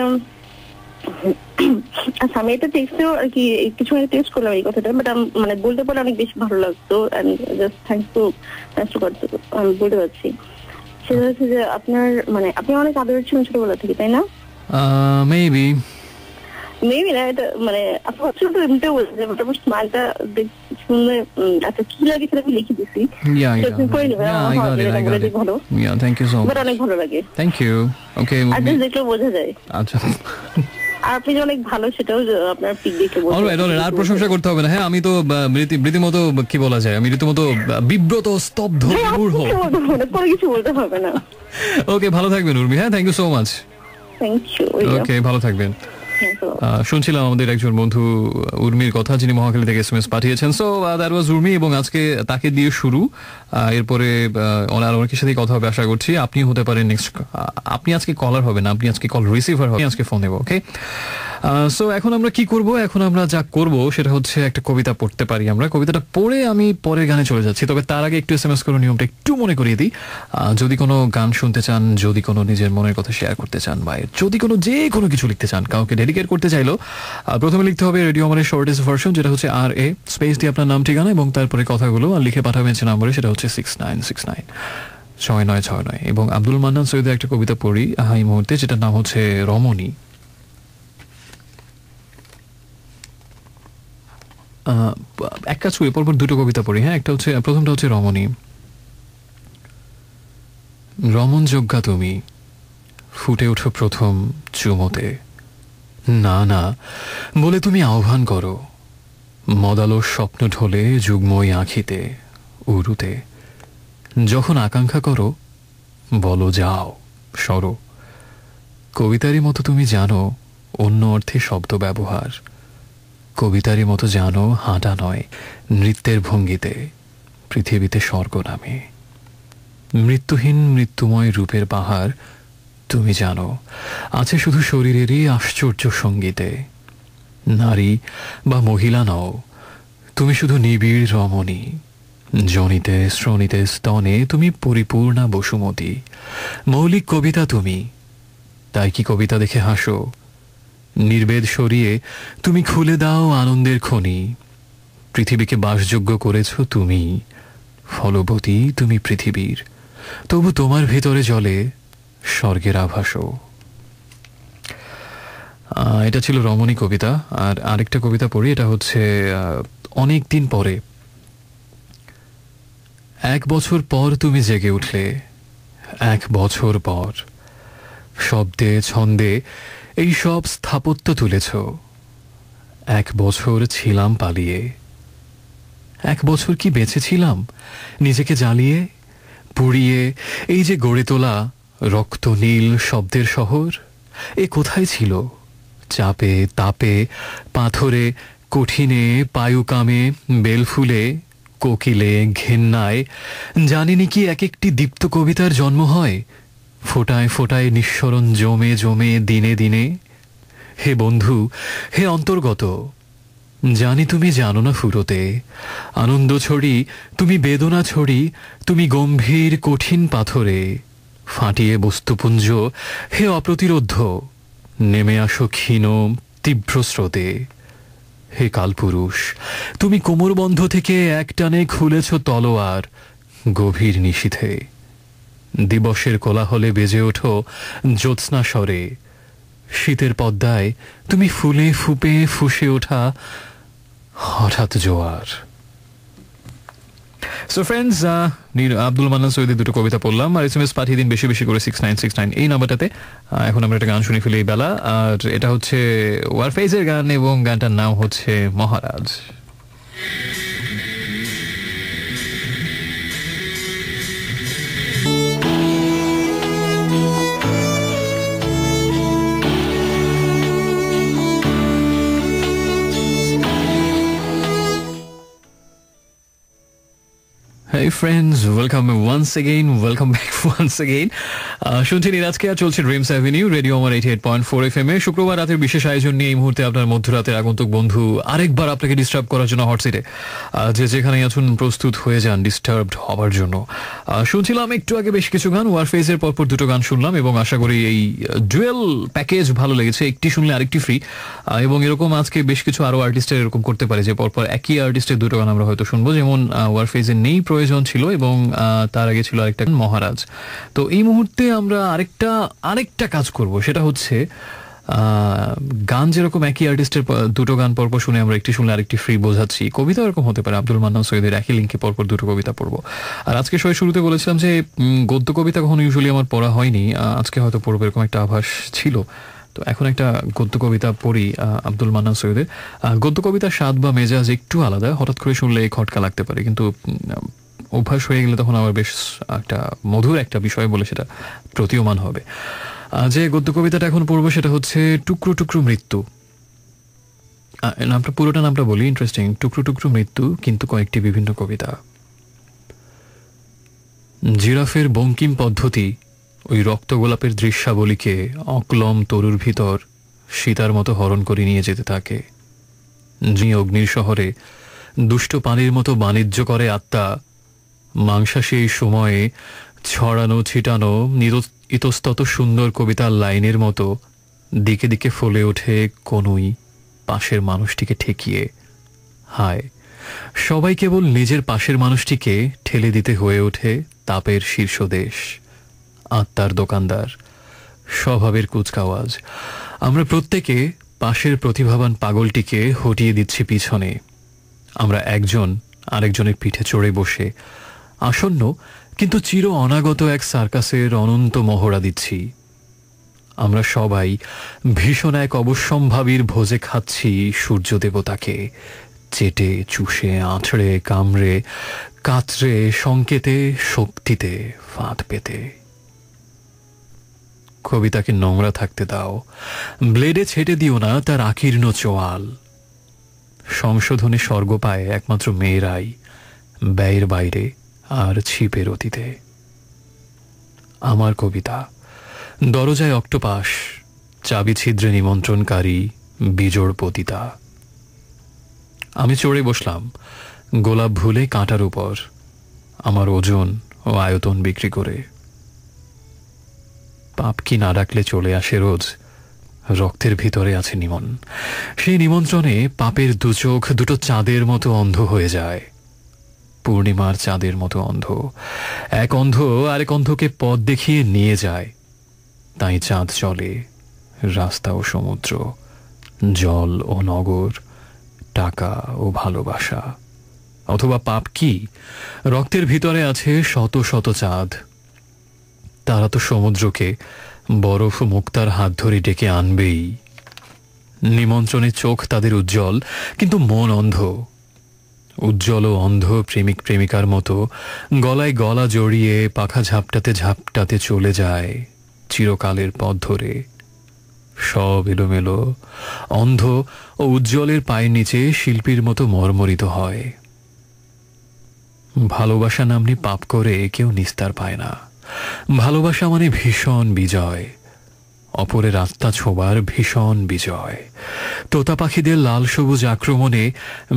আচ্ছা, আমি এটা টেক্সটেও আর কি কিছু টেক্সট করলাম এই কথাটা, বাট মানে বলতে পারলে অনেক বেশি ভালো লাগতো, এন্ড জাস্ট থ্যাঙ্কস টু আমি বলতে পারছি। সেটা হচ্ছে যে আপনার মানে আপনি অনেক আদরের ছিলেন ছোটবেলা থেকে, তাই না? মেবি। মেবি না, এটা মানে আপনার ছোট এমনিতে বলছে, তারপর স্মাইলটা শুনলে আচ্ছা কি লাগে সেটা আমি লিখে দিছি। ভালো, থ্যাংক ইউ সো মাচ, অনেক ভালো লাগে। Thank you. ওকে, দেখলেও বোঝা যায়। আচ্ছা, আর আপনি যে অনেক ভালো সেটাও আপনার পিক দেখে বোঝা যায়। অলরাইট, আর প্রশংসা করতে হবে না। হ্যাঁ, আমি তো রীতিমতো কি বলা যায়, আমি রীতিমতো বিব্রত, স্তব্ধ, কোনো কিছু বলতে হবে না। ওকে, ভালো থাকবেন উর্মি। হ্যাঁ, thank you so much. Thank you. Okay, ভালো থাকবেন। শুনছিলাম আমাদের একজন বন্ধু উর্মির কথা, যিনি মহাখালী থেকে এসএমএস পাঠিয়েছেন। সো দ্যাট ওয়াজ উর্মি, এবং আজকে তাকে দিয়ে শুরু। এরপরে ওনার অনেকের সাথে কথা হবে আশা করছি। আপনি হতে পারেন নেক্সট, আপনি আজকে কলার হবেন, আপনি আজকে কল রিসিভার হবেন, আজকে ফোন দেবো। ওকে, সো এখন আমরা কি করব? এখন আমরা যা করব সেটা হচ্ছে একটা কবিতা পড়তে পারি আমরা। কবিতাটা পড়ে আমি পরের গানে চলে যাচ্ছি। তবে তার আগে একটু এসএমএস করে নিয়মটা একটু মনে করিয়ে দিই। যদি কোনো গান শুনতে চান, যদি কোনো নিজের মনের কথা শেয়ার করতে চান, বা যদি কোনো যে কোনো কিছু লিখতে চান, কাউকে ডেডিকেট করতে চাইলো, প্রথমে লিখতে হবে রেডিও আমাদের শর্টেস্ট ভার্সন, যেটা হচ্ছে RA স্পেস দিয়ে আপনার নাম, ঠিকানা এবং তারপরে কথাগুলো আর লিখে পাঠাবেন যে নাম্বারে, সেটা হচ্ছে 6969 6969। এবং আব্দুল মান্নান সৈয়দের একটা কবিতা পড়ি এই মুহূর্তে, যেটার নাম হচ্ছে রমণী। এক কাজ করি, পরপর দুটো কবিতা পড়ি। হ্যাঁ, একটা হচ্ছে, প্রথমটা হচ্ছে রমণী। রমণ যোগ্যা তুমি, ফুটে ওঠো প্রথম চুমোতে, না না বলে তুমি আহ্বান করো, মদালো স্বপ্ন ঢোলে যুগ্মই আঁখিতে উরুতে, যখন আকাঙ্ক্ষা করো বলো যাও সরো। কবিতারই মতো তুমি জানো অন্য অর্থে শব্দ ব্যবহার, কবিতারই মতো জানো হাঁটা নয় নৃত্যের ভঙ্গিতে পৃথিবীতে স্বর্গ নামে। মৃত্যুহীন মৃত্যুময় রূপের পাহাড় তুমি জানো আছে শুধু শরীরেরই আশ্চর্য সঙ্গীতে। নারী বা মহিলা নও তুমি, শুধু নিবিড় রমণী, জনিতে শ্রোণীতে স্তনে তুমি পরিপূর্ণা বসুমতী। মৌলিক কবিতা তুমি, তাই কি কবিতা দেখে হাসো? নির্বেদ সরিয়ে তুমি খুলে দাও আনন্দের খনি, পৃথিবীকে বাসযোগ্য করেছ তুমি, ফলবতী তুমি পৃথিবীর, তবু তোমার ভেতরে জলে স্বর্গের আভাসও। এটা ছিল রমণী কবিতা। আর আরেকটা কবিতা পড়ি, এটা হচ্ছে অনেক দিন পরে। 1 বছর পর তুমি জেগে উঠলে, 1 বছর পর শব্দে ছন্দে এই সব স্থাপত্য তুলেছ। 1 বছর ছিলাম পালিয়ে, 1 বছর কি বেঁচে ছিলাম নিজেকে জ্বালিয়ে পুড়িয়ে, এই যে গড়ে তোলা রক্ত নীল শব্দের শহর, এ কোথায় ছিল? চাপে তাপে পাথরে কঠিনে পায়ুকামে বেলফুলে কোকিলে ঘেন্নায়, জানিনি কি এক একটি দীপ্ত কবিতার জন্ম হয় ফোটায় ফোটায় নিঃসরণ জমে জমে দিনে দিনে। হে বন্ধু, হে অন্তর্গত, জানি তুমি জানো না ফুরোতে আনন্দ ছড়ি, তুমি বেদনা ছড়ি, তুমি গম্ভীর কঠিন পাথরে ফাটিয়ে বস্তুপুঞ্জ। হে অপ্রতিরোধ্য, নেমে আসো ক্ষীণ তীব্র স্রোতে। হে কালপুরুষ, তুমি কোমরবন্ধ থেকে একটানে খুলেছ তলোয়ার গভীর নিশীথে। দিবসের কোলাহলে বেজে ওঠো জ্যোৎস্না স্বরে, শীতের পদ্মায় তুমি ফুলে ফুপে ফুসে ওঠা হঠাৎ জোয়ার। সো ফ্রেন্ডস, আব্দুল মান্নান সৈয়দের দুটো কবিতা পড়লাম। আর এসএমএস পাঠিয়ে দিন বেশি বেশি করে 6969 এই নাম্বারটাতে। এখন আমরা একটা গান শুনে ফেলি এই বেলা। আর এটা হচ্ছে ওয়ারফেজের গান এবং গানটার নাম হচ্ছে মহারাজ। Hey friends, welcome once again, welcome back once again. শুনছেন আজকে আর চলছে ড্রিমস অ্যাভিনিউ রেডিও আমার 88.4 FM এ। শুক্রবার রাতের বিশেষ আয়োজন নিয়ে এই মুহূর্তে আপনার মধ্যরাতের আগন্তুক বন্ধু আরেকবার আপনাকে ডিস্টার্ব করার জন্য হটসিটে, যে যেখানে আছেন প্রস্তুত হয়ে যান ডিস্টার্বড হবার জন্য। শুনছিলাম একটু আগে বেশ কিছু গান, ওয়ারফেজের পরপর দুটো গান শুনলাম এবং আশা করি এই ডুয়েল প্যাকেজ ভালো লেগেছে, একটি শুনলে আরেকটি ফ্রি। এবং এরকম আজকে বেশ কিছু আরো আর্টিস্টের এরকম করতে পারে যে পরপর একই আর্টিস্টের দুটো গান আমরা হয়তো শুনবো, যেমন ওয়ারফেজের নেই প্রয়োজন ছিল এবং তার আগে ছিল আরেকটা মহারাজ। তো এই মুহূর্তে আমরা আরেকটা কাজ করব, সেটা হচ্ছে গান যেরকম একই আর্টিস্টের দুটো গান পরপর শুনে আমরা একটি শুনলে আরেকটি ফ্রি বোঝাচ্ছি, কবিতা এরকম হতে পারে। আব্দুল মান্নান সৈয়দের একই লিঙ্কে পরপর দুটো কবিতা পড়বো। আর আজকে শুরুতে বলেছিলাম যে গদ্য কবিতা কখনো ইউজুয়ালি আমার পড়া হয়নি, আজকে হয়তো পড়বো এরকম একটা আভাস ছিল। তো এখন একটা গদ্য কবিতা পড়ি আব্দুল মান্নান সৈয়দের। গদ্য কবিতার স্বাদ বা মেজাজ একটু আলাদা, হঠাৎ করে শুনলে খটকা লাগতে পারে, কিন্তু অভ্যাস হয়ে গেলে তখন আবার বেশ একটা মধুর একটা বিষয় বলে সেটা প্রতীয়মান হবে। যে গদ্য কবিতাটা এখন পড়বো সেটা হচ্ছে টুকরো টুকরো মৃত্যু। নামটা পুরোটা নামটা বলি, ইন্টারেস্টিং। টুকরো টুকরো মৃত্যু কিন্তু কয়েকটি বিভিন্ন কবিতা। জিরাফের বঙ্কিম পদ্ধতি ওই রক্তগোলাপের দৃশ্যাবলীকে অক্লম তরুর ভিতর সীতার মতো হরণ করে নিয়ে যেতে থাকে। যিনি অগ্নির শহরে দুষ্ট পানির মতো বাণিজ্য করে আত্মা, মাংসাশী এই সময়ে ছড়ানো ছিটানো ইতস্তত সুন্দর কবিতার লাইনের মতো দিকে দিকে ফলে ওঠে কোনই পাশের মানুষটিকে ঠেকিয়ে। হায়, সবাই কেবল নিজের পাশের মানুষটিকে ঠেলে দিতে হয়ে ওঠে তাপের শীর্ষদেশ। আত্মার দোকানদার, স্বভাবের কুচকাওয়াজ। আমরা প্রত্যেকে পাশের প্রতিভাবান পাগলটিকে হটিয়ে দিচ্ছি পিছনে। আমরা একজন আরেকজনের পিঠে চড়ে বসে আসন্ন কিন্তু চির অনাগত এক সার্কাসের অনন্ত মহড়া দিচ্ছি। আমরা সবাই ভীষণ এক অবশ্যম্ভাবীর ভোজে খাচ্ছি সূর্য দেবতাকে, চেটে চুষে আঁচড়ে কামড়ে কাতরে সংকেতে শক্তিতে ফাঁদ পেতে। কবিতাকে নোংরা থাকতে দাও, ব্লেডে ছেটে দিও না তার আকীর্ণ চোয়াল। সংশোধনে স্বর্গ পায় একমাত্র মেয়েরাই, ব্যয়ের বাইরে আর ছিপের অতীতে। আমার কবিতা দরজায় অক্টোপাস, চাবি ছিদ্রে নিমন্ত্রণকারী বিজোড় পতিতা। আমি চড়ে বসলাম গোলাপ ভুলে কাঁটার উপর, আমার ওজন ও আয়তন বিক্রি করে। পাপ কি না ডাকলে চলে আসে রোজ, রক্তের ভিতরে আছে নিমন। সেই নিমন্ত্রণে পাপের দু চোখ দুটো চাঁদের মতো অন্ধ হয়ে যায়, পূর্ণিমার চাঁদের মতো অন্ধ। এক অন্ধ আরেক অন্ধকে পথ দেখিয়ে নিয়ে যায়। তাই চাঁদ চলে, রাস্তা ও সমুদ্র, জল ও নগর, টাকা ও ভালোবাসা। অথবা পাপ কি, রক্তের ভিতরে আছে শত শত চাঁদ। তারা তো সমুদ্রকে বরফ ও মুক্তার হাত ধরে ডেকে আনবেই। নিমন্ত্রণে চোখ তাদের উজ্জ্বল, কিন্তু মন অন্ধ। উজ্জ্বল ও অন্ধ প্রেমিক প্রেমিকার মতো গলায় গলা জড়িয়ে পাখা ঝাপটাতে ঝাপটাতে চলে যায় চিরকালের পথ ধরে। সব এলোমেলো, অন্ধ ও উজ্জ্বলের পায়ের নিচে শিল্পীর মতো মর্মরিত হয়। ভালোবাসা নামনি পাপ করে কেউ নিস্তার পায় না। ভালোবাসা মানে ভীষণ বিজয়, অপরের আত্মা ছোবার ভীষণ বিজয়। তোতা পাখিদের লাল সবুজ আক্রমণে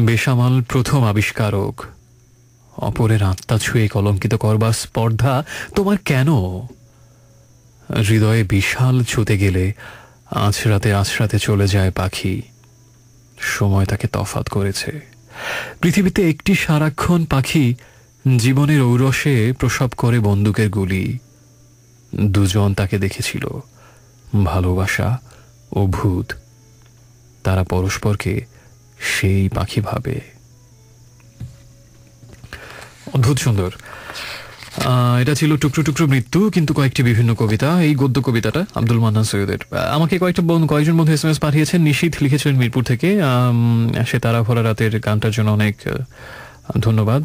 বেসামাল প্রথম আবিষ্কারক। অপরের আত্মা ছুঁয়ে কলঙ্কিত করবার স্পর্ধা তোমার কেন? হৃদয়ে বিশাল ছুতে গেলে আছড়াতে আছড়াতে চলে যায় পাখি। সময় তাকে তফাৎ করেছে। পৃথিবীতে একটি সারাক্ষণ পাখি জীবনের ঔরসে প্রসব করে বন্দুকের গুলি। দুজন তাকে দেখেছিল, ভালোবাসা ও ভূত। তারা পরস্পরকে সেই পাখি ভাবে। অদ্ভুত সুন্দর। এটা ছিল টুকরো টুকরো মৃত্যু কিন্তু কয়েকটি বিভিন্ন কবিতা। এই গদ্য কবিতাটা আব্দুল মান্নান সৈয়দের। আমাকে কয়েকজন বন্ধু SMS পাঠিয়েছেন। নিশীথ লিখেছিলেন মিরপুর থেকে, সে তারা ভরা রাতের গানটার জন্য অনেক ধন্যবাদ।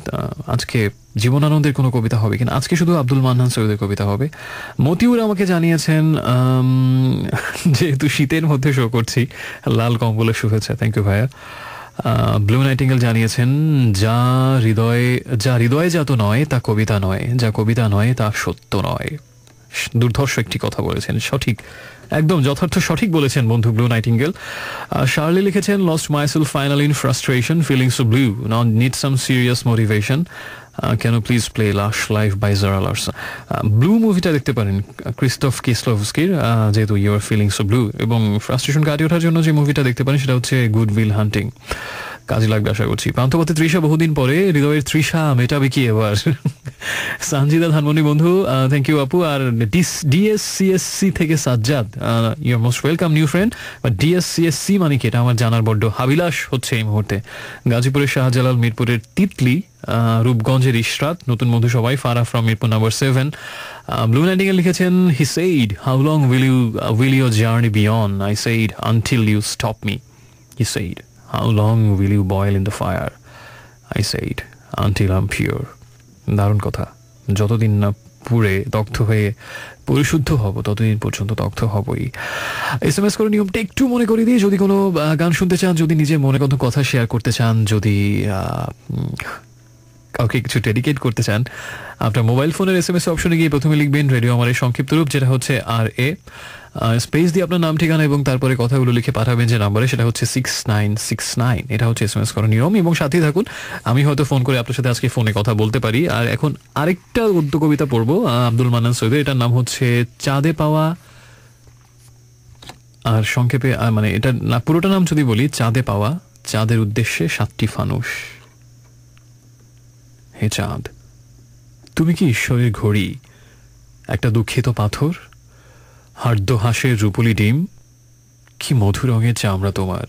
আজকে জীবনানন্দের কোনো কবিতা হবে কিনা, আজকে শুধু আব্দুল মান্নান সৈয়দের কবিতা হবে। মতিউর আমাকে জানিয়েছেন যেহেতু শীতের মধ্যে শো করছি, লাল কম্বলের শুভেচ্ছা। থ্যাংক ইউ ভাইয়া। ব্লু নাইটিঙ্গেল জানিয়েছেন যা হৃদয়ে যা তো নয় তা কবিতা নয়, যা কবিতা নয় তা সত্য নয়। দুর্ধর্ষ একটি কথা বলেছেন, সঠিক, একদম যথার্থ সঠিক বলেছেন বন্ধু ব্লু নাইটিঙ্গেল। শার্লি লিখেছেন lost myself finally in frustration, feeling so blue, now need some serious motivation, can please play Lush Life by Zara Larsson. Blue মুভিটা দেখতে পারেন ক্রিস্টোফ কিসলভস্কির, যেহেতু you are feeling so blue. এবং frustration কাটিয়ে ওঠার জন্য যে মুভিটা দেখতে পারেন সেটা হচ্ছে গুড উইল হান্টিং। কাজে লাগবে আশা করছি। প্রান্তপথে তৃষা বহুদিন পরে, হৃদয়ের তৃষা মেটাবে কি এবার? সানজিদা ধানমন্ডি বন্ধু, থ্যাংক ইউ আপু। আর ডিএসসিএসসি থেকে Sajjad, you are most welcome new friend. But DSCSC মানে কি এটা আমার জানার বড্ড হাবিলাস হচ্ছে এই মুহূর্তে। গাজীপুরের শাহজালাল, মিরপুরের তিতলি, রূপগঞ্জের ইশরাত, নতুন বন্ধু সবাই, Fara from Mirpur number 7। Blue Nightingale লিখেছেন, he said how long will your journey be on? I said until you stop me. He said how long will you boil in the fire? I said until I'm pure. দারুণ কথা। যতদিন না পুড়ে দগ্ধ হয়ে পরিশুদ্ধ হব ততদিন পর্যন্ত দগ্ধ হবই। SMS করে নিয়মটা একটু মনে করে দিই, যদি কোনো গান শুনতে চান, যদি নিজের মনে কোনো কথা শেয়ার করতে চান, যদি কাউকে কিছু ডেডিকেট করতে চান, আপনার মোবাইল ফোনের SMS অপশনে গিয়ে প্রথমে লিখবেন রেডিও আমারের সংক্ষিপ্ত রূপ, যেটা হচ্ছে RA, স্পেস দিয়ে আপনার নাম ঠিকানা এবং তারপরে কথাগুলো লিখে পাঠাবেন যে নাম্বারে, সেটা হচ্ছে 6969। এটা হচ্ছে SMS করার নিয়ম। এবং সাথেই থাকুন, আমি হয়তো ফোন করে আপনার সাথে আজকে ফোনে কথা বলতে পারি। আর এখন আরেকটা গদ্য কবিতা পড়বো আব্দুল মান্নান সৈয়দের, এটার নাম হচ্ছে চাঁদে পাওয়া। আর সংক্ষেপে মানে এটা না, পুরোটা নাম যদি বলি, চাঁদে পাওয়া, চাঁদের উদ্দেশ্যে 7টি ফানুস। হে চাঁদ, তুমি কি ঈশ্বরের ঘড়ি, একটা দুঃখিত পাথর, হার্দ্য হাসের রূপলি ডিম, কি মধু রঙের চামড়া তোমার,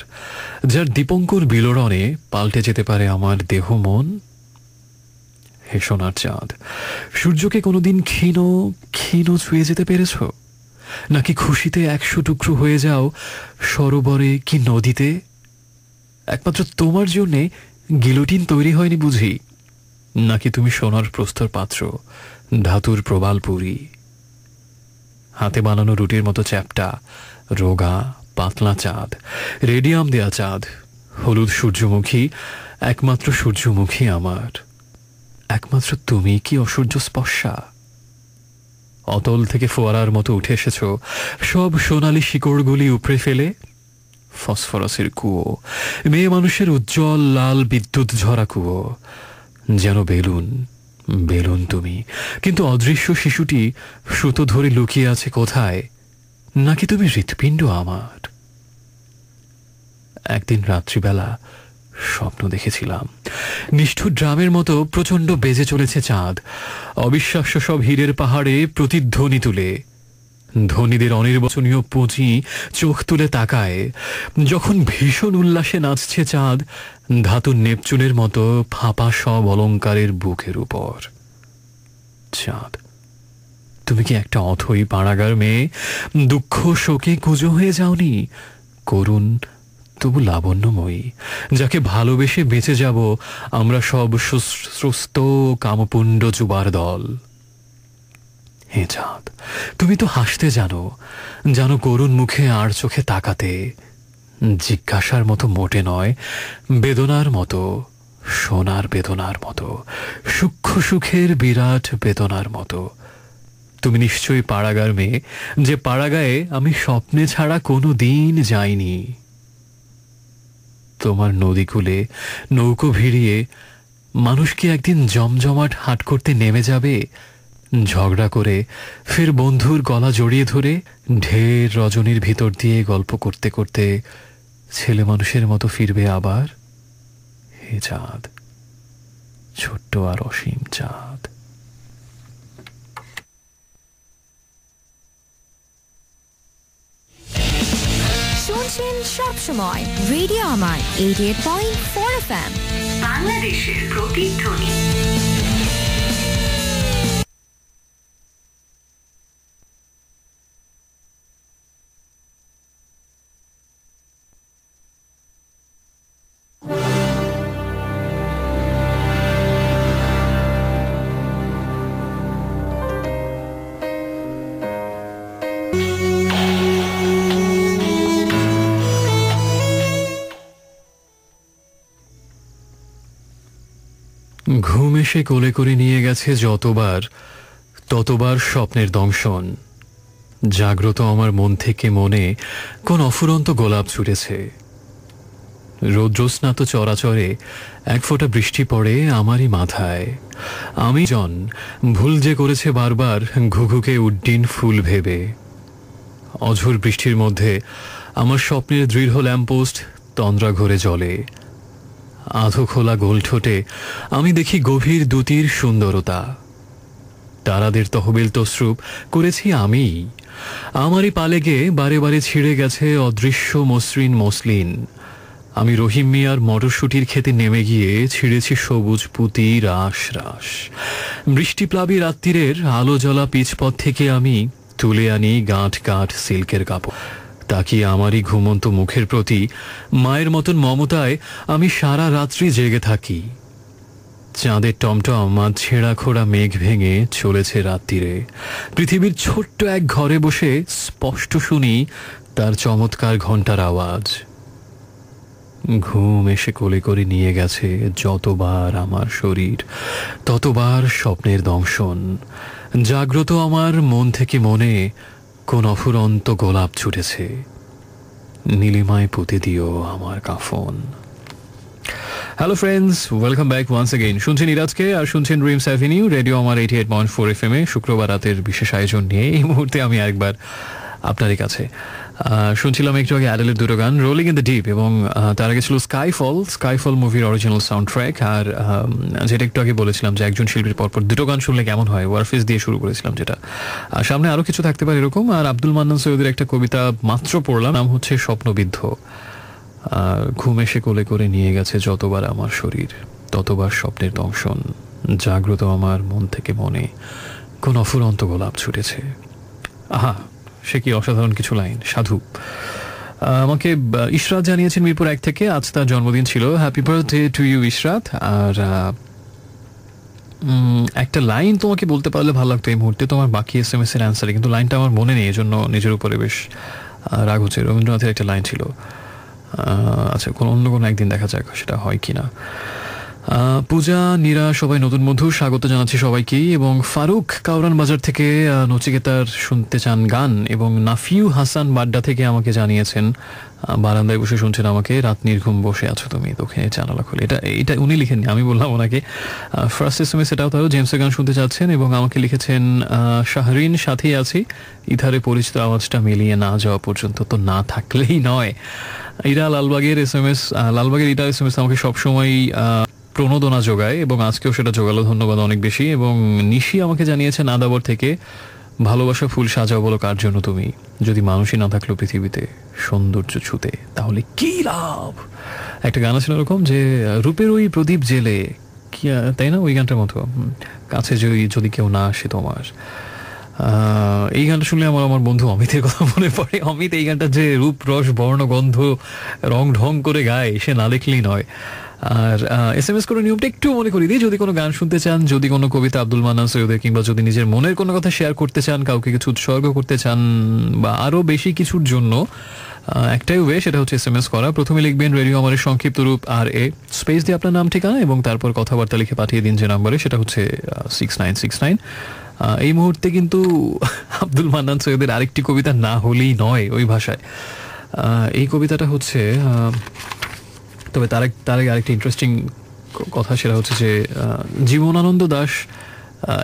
যার দীপঙ্কর বিলোড়নে পাল্টে যেতে পারে আমার দেহ মন? হে সোনার চাঁদ, সূর্যকে কোনোদিন ক্ষীণ ক্ষীণ ছুঁয়ে যেতে পেরেছ? নাকি খুশিতে 100 টুকরো হয়ে যাও সরোবরে কি নদীতে? একমাত্র তোমার জন্যে গিলোটিন তৈরি হয়নি বুঝি? নাকি তুমি সোনার প্রস্তর পাত্র, ধাতুর প্রবাল পুরী? হাতে বানানো রুটির মতো চ্যাপ্টা, রোগা পাতলা চাঁদ, রেডিয়াম দেয়া চাঁদ, হলুদ সূর্যমুখী, একমাত্র সূর্যমুখী আমার। একমাত্র তুমি কি অসূর্য স্পর্শা? অতল থেকে ফোয়ারার মতো উঠে এসেছ সব সোনালি শিকড়গুলি উপড়ে ফেলে। ফসফরাসের কুয়ো, মেয়ে মানুষের উজ্জ্বল লাল বিদ্যুৎ ঝরা কুয়ো, যেন বেলুন বেলুন তুমি, কিন্তু অদৃশ্য শিশুটি সুতো ধরে লুকিয়ে আছে কোথায়? নাকি তুমি হৃৎপিণ্ড আমার? একদিন রাত্রিবেলা স্বপ্ন দেখেছিলাম, নিষ্ঠুর ড্রামের মতো প্রচণ্ড বেজে চলেছে চাঁদ, অবিশ্বাস্য সব হীরের পাহাড়ে প্রতিধ্বনি তুলে। ধনীদের অনির্বচনীয় পুঁজি চোখ তুলে তাকায় যখন ভীষণ উল্লাসে নাচছে চাঁদ, ধাতুর নেপচুনের মতো ফাঁপা সব অলঙ্কারের বুকের উপর। চাঁদ, তুমি কি একটা অথই পাড়াগার মেয়ে, দুঃখ শোকে কুঁজো হয়ে যাওনি? করুণ তবু লাবণ্যময়ী, যাকে ভালোবেসে বেঁচে যাব আমরা সব সুস্থ কামপুণ্ড যুবার দল। হে চাঁদ, তুমি তো হাসতে জানো, জানো করুণ মুখে আর চোখে তাকাতে, জিজ্ঞাসার মতো মোটে নয়, বেদনার মতো, সোনার বেদনার মতো, সূক্ষ্ম সুখের বিরাট বেদনার মতো। তুমি নিশ্চয়ই পাড়াগার মেয়ে, যে পাড়াগায়ে আমি স্বপ্নে ছাড়া কোনো দিন যাইনি। তোমার নদীকূলে নৌকো ভিড়িয়ে মানুষ কি একদিন জমজমাট হাট করতে নেমে যাবে, ঝগড়া করে ফের বন্ধুর গলা জড়িয়ে ধরে ঢের রজনীর ভিতর দিয়ে গল্প করতে করতে ছেলে মানুষের মতো ফিরবে আবার? হে চাঁদ, ছোট্ট আর অসীম চাঁদ। শুনছেন সবসময় রেডিও আমার 88.4 FM, বাংলাদেশের প্রতিধ্বনি। ঘুম এসে কোলে করে নিয়ে গেছে যতবার, ততবার স্বপ্নের দংশন। জাগ্রত আমার মন থেকে মনে কোন অফুরন্ত গোলাপ ছুটেছে। রৌদ্রস্নাত চরাচরে এক ফোঁটা বৃষ্টি পড়ে আমারই মাথায়। আমি জন ভুল যে করেছে বারবার ঘুঘুকে উড্ডিন ফুল ভেবে। অঝোর বৃষ্টির মধ্যে আমার স্বপ্নের দৃঢ় ল্যাম্পপোস্ট তন্দ্রা ঘরে জ্বলে। আধো খোলা গোল ঠোঁটে আমি দেখি গভীর দ্যুতির সুন্দরতা। তারাদের তহবিল তসরূপ করেছি আমিই। আমারই পালে গিয়ে বারে বারে ছিঁড়ে গেছে অদৃশ্য মসৃণ মসলিন। আমি রহিম মিয়ার মটরশুটির খেতে নেমে গিয়ে ছিঁড়েছি সবুজ পুঁতি রাস রাস। বৃষ্টিপ্লাবী রাত্রিরের আলো জ্বলা পিচপথ থেকে আমি তুলে আনি গাঁট গাঁট সিল্কের কাপড়। তাকিয়ে আমারই ঘুমন্ত মুখের প্রতি মায়ের মতন মমতায় আমি সারা রাত্রি জেগে থাকি। চাঁদের টমটম আর ছেঁড়া খোড়া মেঘ ভেঙে চলেছে রাত্রিরে। পৃথিবীর ছোট্ট এক ঘরে বসে স্পষ্ট শুনি তার চমৎকার ঘণ্টার আওয়াজ। ঘুম এসে কোলে করে নিয়ে গেছে যতবার আমার শরীর, ততবার স্বপ্নের দংশন। জাগ্রত আমার মন থেকে মনে কোন অফুরন্ত গোলাপ ছুটেছে। নীলিমায় পুঁতে দিও আমার কাফন। Hello friends, welcome back once again. শুনছেন ইরাজকে আর শুনছেন ড্রিমস অ্যাভিনিউ রেডিও আমার 88.4 FM এ শুক্রবার রাতের বিশেষ আয়োজন নিয়ে এই মুহূর্তে আমি আরেকবার আপনারই কাছে। শুনছিলাম একটু আগে অ্যাডেলের দুটো গান, রোলিং ইন দ্য ডিপ এবং তার আগে ছিল স্কাইফল মুভির অরিজিনাল সাউন্ড ট্র্যাক। আর যেটা একটু আগে বলেছিলাম যে একজন শিল্পীর পরপর দুটো গান শুনলে কেমন হয়, ওয়ারফেস দিয়ে শুরু করেছিলাম, যেটা সামনে আরও কিছু থাকতে পারে এরকম। আর আব্দুল মান্নান সৈয়দের একটা কবিতা মাত্র পড়লাম, নাম হচ্ছে স্বপ্নবিদ্ধ। ঘুম এসে কোলে করে নিয়ে গেছে যতবার আমার শরীর, ততবার স্বপ্নের দংশন। জাগ্রত আমার মন থেকে মনে কোন অফুরন্ত গোলাপ ছুটেছে। আহা, সে কি অসাধারণ কিছু লাইন, সাধু। আমাকে ইশরাত জানিয়েছেন মিরপুর 1 থেকে, আজ তার জন্মদিন ছিল। Happy birthday to you Ishrat. আর একটা লাইন তোমাকে বলতে পারলে ভালো লাগতো এই মুহূর্তে, তোমার বাকি SMS এর অ্যান্সারে, কিন্তু লাইনটা আমার মনে নেই, এজন্য নিজের উপরে বেশ রাগ হচ্ছে। রবীন্দ্রনাথের একটা লাইন ছিল, আচ্ছা অন্য কোনো একদিন দেখা যাক সেটা হয় কিনা। পূজা, নীরা সবাই নতুন বন্ধু, স্বাগত জানাচ্ছি সবাইকেই। এবং ফারুক কাউরান বাজার থেকে নচিকেতার শুনতে চান গান। এবং নাফিউ হাসান বাড্ডা থেকে আমাকে জানিয়েছেন বারান্দায় বসে শুনছেন আমাকে, রাত নির্ঘুম বসে আছো তুমি, তোকে জানালা খুলে। এটা উনি লিখেননি, আমি বললাম ওনাকে। ফার্স্ট SMS এটাও তারও জেমসের গান শুনতে চাচ্ছেন। এবং আমাকে লিখেছেন শাহরিন, সাথেই আছি, ইধারে পরিচিত আওয়াজটা মিলিয়ে না যাওয়া পর্যন্ত তো না থাকলেই নয়। ইরা লালবাগের SMS, লালবাগের ইরা SMS আমাকে সবসময় প্রণোদনা যোগায় এবং আজকেও সেটা জোগালো, ধন্যবাদ অনেক বেশি। এবং নিশি আমাকে জানিয়েছেন আদাবর থেকে, ভালোবাসা ফুল সাজাও বলো কার জন্য তুমি, যদি মানুষই না থাকলো পৃথিবীতে সৌন্দর্য ছুতে তাহলে কি লাভ। একটা গান আছে এরকম যে রূপের ওই প্রদীপ জেলে, কি তাই না, ওই গানটার মতো, কাছে যদি কেউ না আসে তোমার। এই গানটা শুনলে আমার বন্ধু অমিতের কথা মনে পড়ে। অমিত এই গানটা যে রূপ রস বর্ণ গন্ধ রং ঢং করে গায়, সে না দেখলেই নয়। আর SMS করে নিয়মটা একটু মনে করি দিই, যদি কোনো গান শুনতে চান, যদি কোনো কবিতা আব্দুল মান্নান সৈয়দের, কিংবা যদি নিজের মনের কোনো কথা শেয়ার করতে চান, কাউকে কিছু উৎসর্গ করতে চান, বা আরও বেশি কিছুর জন্য, একটাই ওয়ে, সেটা হচ্ছে SMS করা। প্রথমে লিখবেন রেডিও আমাদের সংক্ষিপ্ত রূপ RA, স্পেস দিয়ে আপনার নাম ঠিকানা এবং তারপর কথাবার্তা লিখে পাঠিয়ে দিন যে নাম্বারে, সেটা হচ্ছে 6969। এই মুহূর্তে কিন্তু আব্দুল মান্নান সৈয়দের আরেকটি কবিতা না হলেই নয় ওই ভাষায়। এই কবিতাটা হচ্ছে, তবে তার আগে আরেকটি ইন্টারেস্টিং কথা, সেটা হচ্ছে যে জীবনানন্দ দাশ,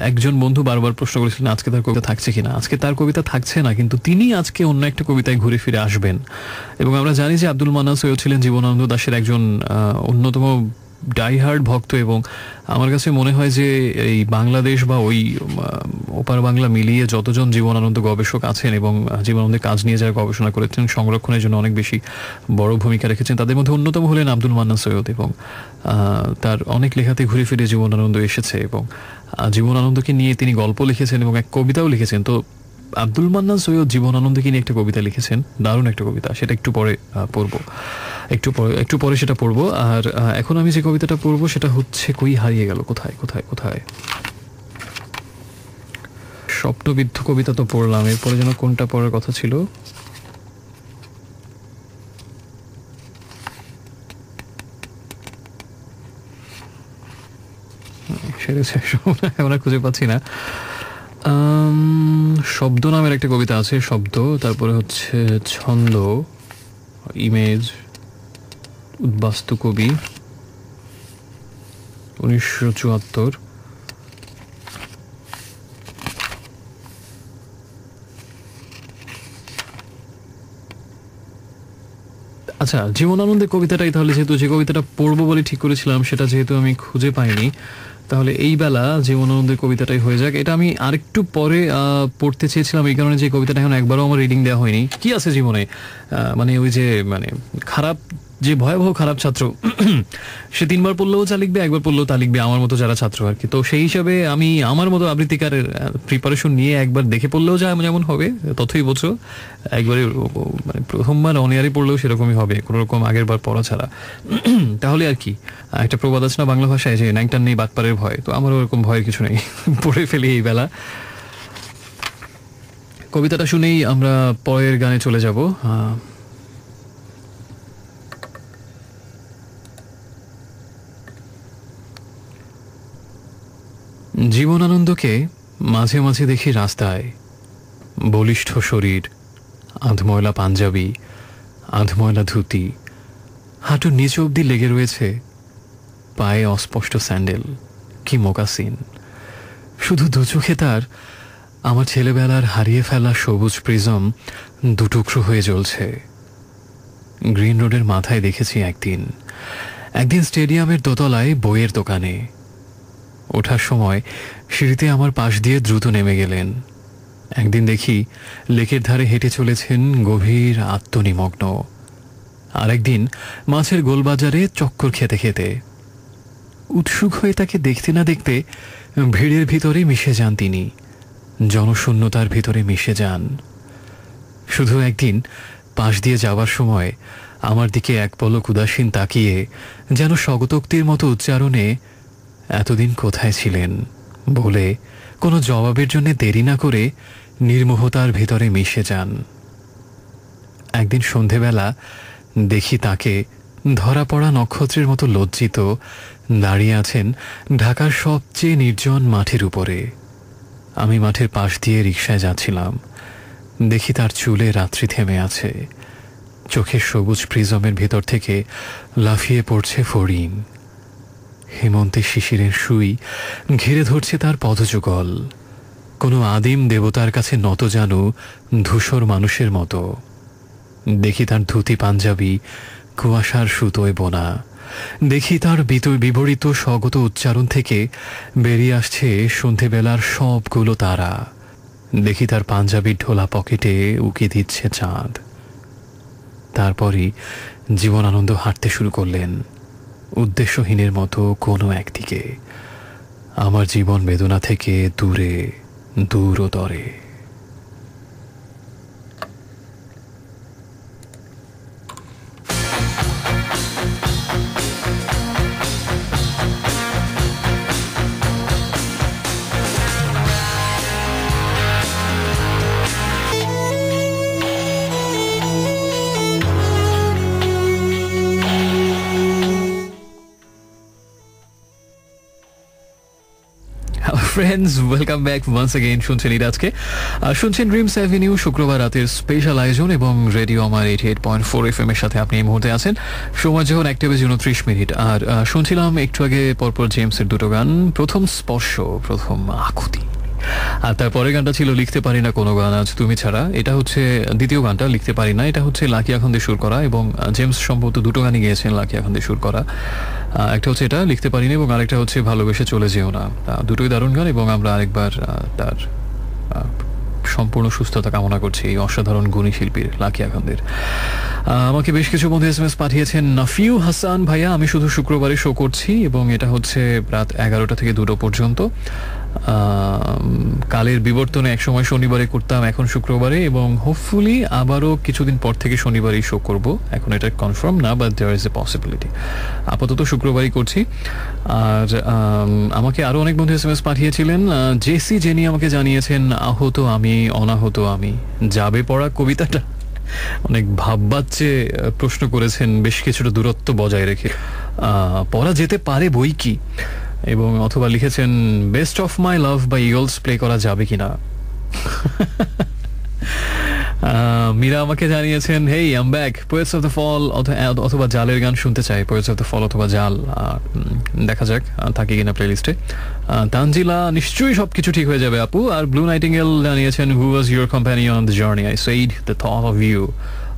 একজন বন্ধু বারবার প্রশ্ন করেছিলেন আজকে তার কবিতা থাকছে কিনা। আজকে তার কবিতা থাকছে না, কিন্তু তিনি আজকে অন্য একটা কবিতায় ঘুরে ফিরে আসবেন। এবং আমরা জানি যে আব্দুল মান্নান সৈয়দ ছিলেন জীবনানন্দ দাশের একজন অন্যতম ডাইহার্ড ভক্ত। এবং আমার কাছে মনে হয় যে এই বাংলাদেশ বা ওই ওপার বাংলা মিলিয়ে যতজন জীবনানন্দ গবেষক আছেন এবং জীবনানন্দের কাজ নিয়ে যারা গবেষণা করেছেন, সংরক্ষণের জন্য অনেক বেশি বড় ভূমিকা রেখেছেন, তাদের মধ্যে অন্যতম হলেন আব্দুল মান্নান সৈয়দ। এবং তার অনেক লেখাতে ঘুরে ফিরে জীবনানন্দ এসেছে এবং জীবনানন্দকে নিয়ে তিনি গল্প লিখেছেন এবং এক কবিতাও লিখেছেন। তো আব্দুল মান্নান সৈয়দ জীবনানন্দকে নিয়ে একটা কবিতা লিখেছেন, দারুণ একটা কবিতা, সেটা একটু পরে পড়বো, একটু পরে সেটা পড়বো। আর এখন আমি যে কবিতাটা পড়বো সেটা হচ্ছে কই হারিয়ে গেল, কোথায় কোথায় কোথায়। স্বপ্নবিদ্ধ কবিতা তো পড়লাম, এরপরে যেন কোনটা পড়ার কথা ছিল। সেটা এখন আর খুঁজে পাচ্ছি না। শব্দ নামের একটা কবিতা আছে, শব্দ, তারপরে হচ্ছে ছন্দ, ইমেজ, উদ্বাস্তু কবি, 1974। আচ্ছা, জীবনানন্দের কবিতাটাই তাহলে, যেহেতু যে কবিতাটা পড়বো বলে ঠিক করেছিলাম সেটা যেহেতু আমি খুঁজে পাইনি, তাহলে এই বেলা জীবনানন্দের কবিতাটাই হয়ে যাক। এটা আমি আরেকটু পরে পড়তে চেয়েছিলাম, এই কারণে যে কবিতাটা এখন একবারও আমার রিডিং দেওয়া হয়নি। কি আছে জীবনে, মানে ওই যে মানে খারাপ, যে ভয়াবহ খারাপ ছাত্র সে 3 বার পড়লেও যা লিখবে, একবার পড়লেও তা লিখবে, আমার মতো যারা ছাত্র আর কি। তো সেই হিসাবে আমি আমার মতো আবৃত্তিকারের প্রিপারেশন নিয়ে একবার দেখে পড়লেও যা যেমন হবে ততই বোঝো, একবারে মানে প্রথমবার অনিয়ারি পড়লেও সেরকমই হবে, কোনো রকম আগের বার পড়া ছাড়া। তাহলে আর কি, একটা প্রবাদ আছে না বাংলা ভাষায় যে ন্যাংটার নেই বাটপারের ভয়, তো আমারও ওরকম ভয়ের কিছু নেই, পড়ে ফেলি এই বেলা। কবিতাটা শুনেই আমরা পরের গানে চলে যাব। জীবনানন্দকে মাঝে মাঝে দেখি রাস্তায়, বলিষ্ঠ শরীর, আধময়লা পাঞ্জাবি, আধময়লা ধুতি, হাঁটুর নিচ অবধি লেগে রয়েছে, পায়ে অস্পষ্ট স্যান্ডেল, কি মোকাসিন। শুধু দু চোখে তার আমার ছেলেবেলার হারিয়ে ফেলা সবুজ প্রিজম দুটুকরো হয়ে জ্বলছে। গ্রিন রোডের মাথায় দেখেছি একদিন স্টেডিয়ামের দোতলায় বইয়ের দোকানে। ওঠার সময় সিঁড়িতে আমার পাশ দিয়ে দ্রুত নেমে গেলেন। একদিন দেখি লেকের ধারে হেঁটে চলেছেন গভীর আত্মনিমগ্ন। আরেকদিন মাছের গোলবাজারে চক্কর খেতে খেতে। উৎসুক হয়ে তাকে দেখতে না দেখতে ভিড়ের ভিতরে মিশে যান তিনি, জনশূন্যতার ভিতরে মিশে যান। শুধু একদিন পাশ দিয়ে যাওয়ার সময় আমার দিকে এক পলক উদাসীন তাকিয়ে যেন স্বগতোক্তির মতো উচ্চারণে এতদিন কোথায় ছিলেন বলে কোনো জবাবের জন্য দেরি না করে নির্মোহতার ভেতরে মিশে যান। একদিন সন্ধেবেলা দেখি তাকে ধরা পড়া নক্ষত্রের মতো লজ্জিত দাঁড়িয়ে আছেন ঢাকার সবচেয়ে নির্জন মাঠের উপরে। আমি মাঠের পাশ দিয়ে রিকশায় যাচ্ছিলাম। দেখি তার চুলে রাত্রি থেমে আছে, চোখের সবুজ প্রিজমের ভেতর থেকে লাফিয়ে পড়ছে ফড়িং। হেমন্তে শিশিরের সুই ঘিরে ধরছে তার পদযুগল, কোনো আদিম দেবতার কাছে নতজানু ধূসর মানুষের মতো। দেখি তার ধুতি পাঞ্জাবি কুয়াশার সুতোয় বোনা। দেখি তার বিবরিত স্বগত উচ্চারণ থেকে বেরিয়ে আসছে সন্ধেবেলার সবগুলো তারা। দেখি তার পাঞ্জাবির ঢোলা পকেটে উকি দিচ্ছে চাঁদ। তারপরই জীবনানন্দ হাঁটতে শুরু করলেন, উদ্দেশ্যহীনের মতো কোনো একদিকে, আমার জীবন বেদনা থেকে দূরে দূরতরে। Friends, welcome back once again. শুনছেন আজকে শুনছেন ড্রিমস অ্যাভিনিউ, শুক্রবার রাতের স্পেশাল আয়োজন এবং রেডিও আমার 88.4 FM এর সাথে আপনি এই মুহূর্তে আছেন। সময় যখন 1:29। আর শুনছিলাম একটু আগে পরপর জেমসের দুটো গান, প্রথম স্পর্শ, প্রথম আকুতি, আর তারপরে গানটা ছিল লিখতে পারি না কোনো গান আজ তুমি ছাড়া। এটা হচ্ছে দ্বিতীয় গানটা, লিখতে পারি না। এটা হচ্ছে লাকি আখান দিয়ে সুর করা, এবং জেমস সম্ভবত দুটো গানই গিয়েছেন লাকি আখান দিয়ে সুর করা। একটা হচ্ছে এটা লিখতে পারি না, এবং আরেকটা হচ্ছে ভালোবেসে চলে যেও না। দুটোই দারুণ গান, এবং আমরা আরেকবার তার সম্পূর্ণ সুস্থতা কামনা করছি এই অসাধারণ গুণী শিল্পীর লাকি আখানদের। আমাকে বেশ কিছু বন্ধু SMS পাঠিয়েছেন। নাফিউ হাসান ভাইয়া, আমি শুধু শুক্রবারে শো করছি, এবং এটা হচ্ছে রাত 11টা থেকে 2টো পর্যন্ত। কালের বিবর্তনে একসময় শনিবারে করতাম, এখন শুক্রবারে, এবং হোপফুলি আবারও কিছুদিন পর থেকে শনিবারেই শো করব। এখন এটা কনফার্ম না, but there is a possibility. আপাতত শুক্রবারই করছি। আর আমাকে আরও অনেক বন্ধু SMS পাঠিয়েছিলেন। জেসি জেনি আমাকে জানিয়েছেন, আহত আমি অনাহত আমি, যাবে পড়া কবিতাটা অনেক ভাববাচ্চে প্রশ্ন করেছেন, বেশ কিছুটা দূরত্ব বজায় রেখে। পড়া যেতে পারে বই কি, এবং অথবা লিখেছেন বেস্ট অফ মাই লাভ বা ইগলস প্লে করা যাবে কিনা। মীরা আমাকে জানিয়েছেন, hey I'm back, Poets of the Fall অথবা জালের গান শুনতে চাই, পোয়েটস অফ দ্য ফল অথবা জাল, দেখা যাক থাকে কিনা প্লেলিস্টে। তানজিলা, নিশ্চয়ই সবকিছু ঠিক হয়ে যাবে আপু। আর ব্লু নাইটিঙ্গেল জানিয়েছেন, who was your companion on the journey, I said the thought of you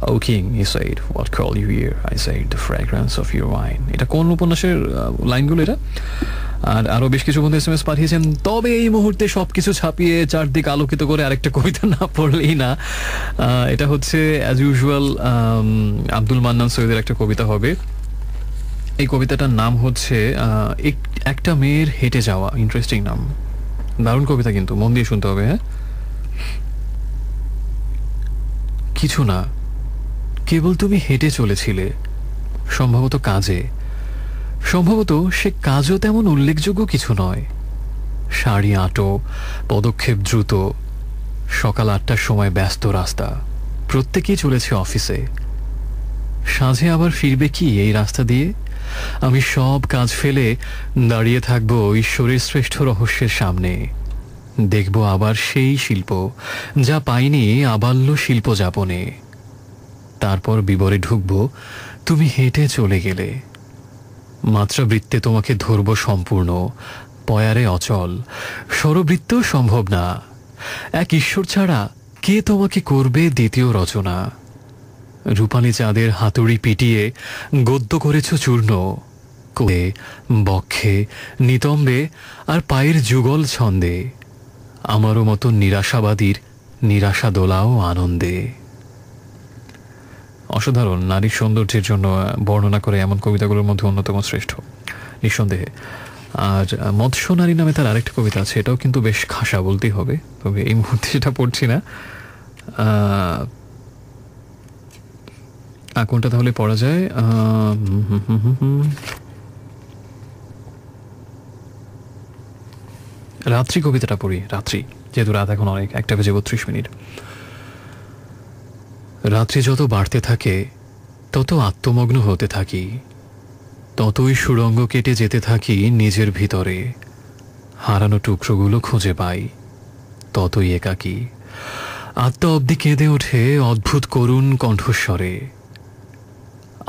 "O king," he said, "what call you here?" I said, "The fragrance of your wine." এটা কোন উপন্যাসের লাইনগুলো এটা? আর আরো বেশ কিছু বন্ধু SMS পাঠিয়েছেন। তবে এই মুহূর্তে সবকিছু ছাপিয়ে চারদিক আলোকিত করে আরেকটা কবিতা না পড়লেই না। এটা হচ্ছে অ্যাজ ইউজুয়াল আব্দুল মান্নান সৈয়দের একটা কবিতা হবে। এই কবিতাটার নাম হচ্ছে একটা মেয়ের হেঁটে যাওয়া। ইন্টারেস্টিং নাম, দারুণ কবিতা, কিন্তু মন দিয়ে শুনতে হবে। হ্যাঁ, কিছু না, কেবল তুমি হেঁটে চলেছিলে, সম্ভবত কাজে। সম্ভবত সে কাজও তেমন উল্লেখযোগ্য কিছু নয়। শাড়ি আঁটো, পদক্ষেপ দ্রুত, সকাল 8টার সময় ব্যস্ত রাস্তা, প্রত্যেকেই চলেছে অফিসে। সাঁঝে আবার ফিরবে কি এই রাস্তা দিয়ে? আমি সব কাজ ফেলে দাঁড়িয়ে থাকবো ঈশ্বরের শ্রেষ্ঠ রহস্যের সামনে। দেখব আবার সেই শিল্প যা পাইনি আবাল্য শিল্প যাপনে। তারপর বিবরে ঢুকবো, তুমি হেঁটে চলে গেলে। মাত্রাবৃত্তে তোমাকে ধরব সম্পূর্ণ, পয়ারে অচল, স্বরবৃত্ত সম্ভব না। এক ঈশ্বর ছাড়া কে তোমাকে করবে দ্বিতীয় রচনা? রূপালী চাঁদের হাতুড়ি পিটিয়ে গদ্য করেছ চূর্ণ, কোলে, বক্ষে, নিতম্বে আর পায়ের যুগল ছন্দে। আমারও মতো নিরাশাবাদীর নিরাশা দোলাও আনন্দে। অসাধারণ নারীর সৌন্দর্যের জন্য বর্ণনা করে এমন কবিতাগুলোর মধ্যে অন্যতম শ্রেষ্ঠ, নিঃসন্দেহে। আর মৎস্য নারী নামে তার আরেকটা কবিতা আছে, এটাও কিন্তু বেশ খাসা বলতেই হবে, তবে এই মুহূর্তে সেটা পড়ছি না। কোনটা তাহলে পড়া যায়? রাত্রি কবিতাটা পড়ি। রাত্রি, যেহেতু রাত এখন অনেক, 1:32। রাত্রি যত বাড়তে থাকে তত আত্মমগ্ন হতে থাকি, ততই সুড়ঙ্গ কেটে যেতে থাকি নিজের ভিতরে। হারানো টুকরোগুলো খুঁজে পাই, ততই একাকী। আত্মা অবধি কেঁদে ওঠে অদ্ভুত করুণ কণ্ঠস্বরে,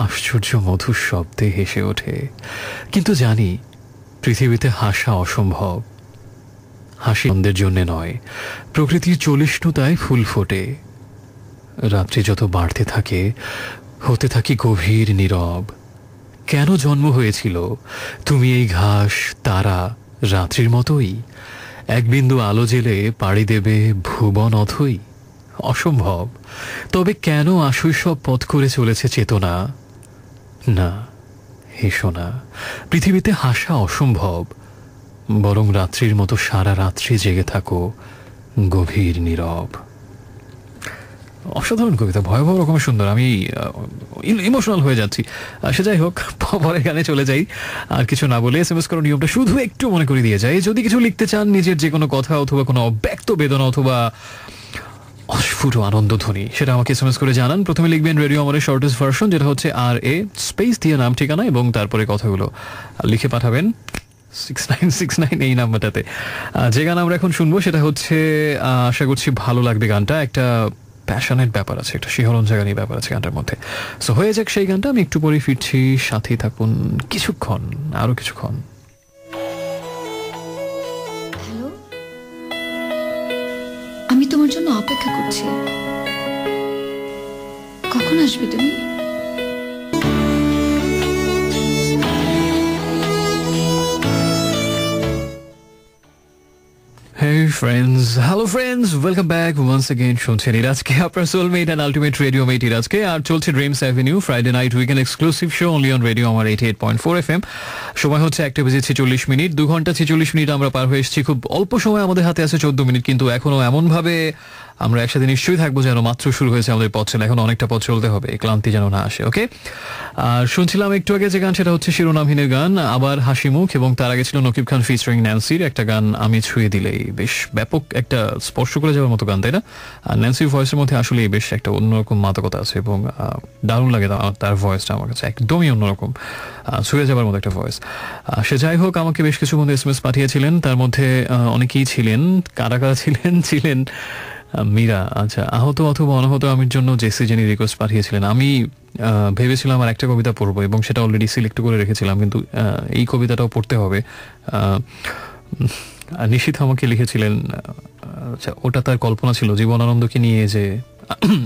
আশ্চর্য মধুর শব্দে হেসে ওঠে। কিন্তু জানি পৃথিবীতে হাসা অসম্ভব। হাসি আনন্দের জন্যে নয়, প্রকৃতির চলিষ্ণুতায় ফুল ফোটে। রাত্রি যত বাড়তে থাকে হতে থাকি গভীর নীরব। কেন জন্ম হয়েছিল তুমি এই ঘাস, তারা, রাত্রির মতোই? এক বিন্দু আলো জেলে পাড়ি দেবে ভুবন অথই? অসম্ভব। তবে কেন আশৈশব পথ করে চলেছে চেতনা? না, হেসো না, পৃথিবীতে হাসা অসম্ভব। বরং রাত্রির মতো সারা রাত্রি জেগে থাকো গভীর নীরব। অসাধারণ কবিতা, ভয়াবহ রকমের সুন্দর। আমি ইমোশনাল হয়ে যাচ্ছি। সে যাই হোক, পরের গানে চলে যাই। আর কিছু না বলে SMS করার নিয়মটা শুধু একটু মনে করে দিয়ে যায়। যদি কিছু লিখতে চান, নিজের যে কোনো কথা অথবা কোনো অব্যক্ত বেদনা অথবা অস্ফুট আনন্দধ্বনি, সেটা আমাকে SMS করে জানান। প্রথমে লিখবেন রেডিও আমাদের শর্টেস্ট ভার্সন, যেটা হচ্ছে RA স্পেস দিয়ে নাম ঠিকানা এবং তারপরে কথাগুলো লিখে পাঠাবেন 6969 এই নাম্বারটাতে। যে গান আমরা এখন শুনবো সেটা হচ্ছে, আশা করছি ভালো লাগবে গানটা। একটা প্যাশনেট ব্যাপার আছে, একটা শিহরণ জাগানি ব্যাপার আছে গানটার মধ্যে। সো হয়ে যাক সেই গানটা, আমি একটু পরে ফিরছি। সাথেই থাকুন কিছুক্ষণ, আরো কিছুক্ষণ। হ্যালো, আমি তোমার জন্য অপেক্ষা করছি। কখন আসবে তুমি? Hey friends, hello friends, welcome back once again. শুনছেন ইরাজকে, আপনার সোলমেট অ্যান্ড আলটিমেট রেডিও মেট ইরাজকে। আর চলছে Dreams avenue, Friday night weekend exclusive show only on radio আমার 88.4 FM। সময় হচ্ছে 1:46। 2 ঘন্টা 46 মিনিট আমরা পার হয়ে এসেছি। খুব অল্প সময় আমাদের হাতে আছে, 14 মিনিট, কিন্তু এখনো এমনভাবে আমরা একসাথে নিশ্চয়ই থাকবো যেন মাত্র শুরু হয়েছে আমাদের পথ চলে। এখন অনেকটা পথ চলতে হবে, ক্লান্তি যেন না আসে। ওকে, আর শুনছিলাম একটু আগে যে গান, সেটা হচ্ছে শিরোনামহীনের গান, আবার হাসি মুখ, এবং তার আগে ছিল নকিব খান ফিচারিং ন্যান্সির একটা গান আমি ছুঁয়ে দিলেই। বেশ ব্যাপক একটা স্পর্শ করে যাওয়ার মতো গান, তাই না? আর ন্যান্সির ভয়েসের মধ্যে আসলে বেশ একটা অন্যরকম মাদকতা আছে এবং দারুণ লাগে তার ভয়েসটা আমার কাছে, একদমই অন্যরকম, ছুঁয়ে যাবার মতো একটা ভয়েস। সে যাই হোক, আমাকে বেশ কিছু বন্ধু SMS পাঠিয়েছিলেন, তার মধ্যে অনেকেই ছিলেন। কারা কারা ছিলেন? মীরা, আচ্ছা, আহত অথবা অনাহত আমির জন্য জেসি জেনি রিকোয়েস্ট পাঠিয়েছিলেন। আমি ভেবেছিলাম আর একটা কবিতা পড়বো এবং সেটা অলরেডি সিলেক্ট করে রেখেছিলাম, কিন্তু এই কবিতাটাও পড়তে হবে। নিশিত আমাকে লিখেছিলেন, আচ্ছা, ওটা তার কল্পনা ছিল জীবনানন্দকে নিয়ে যে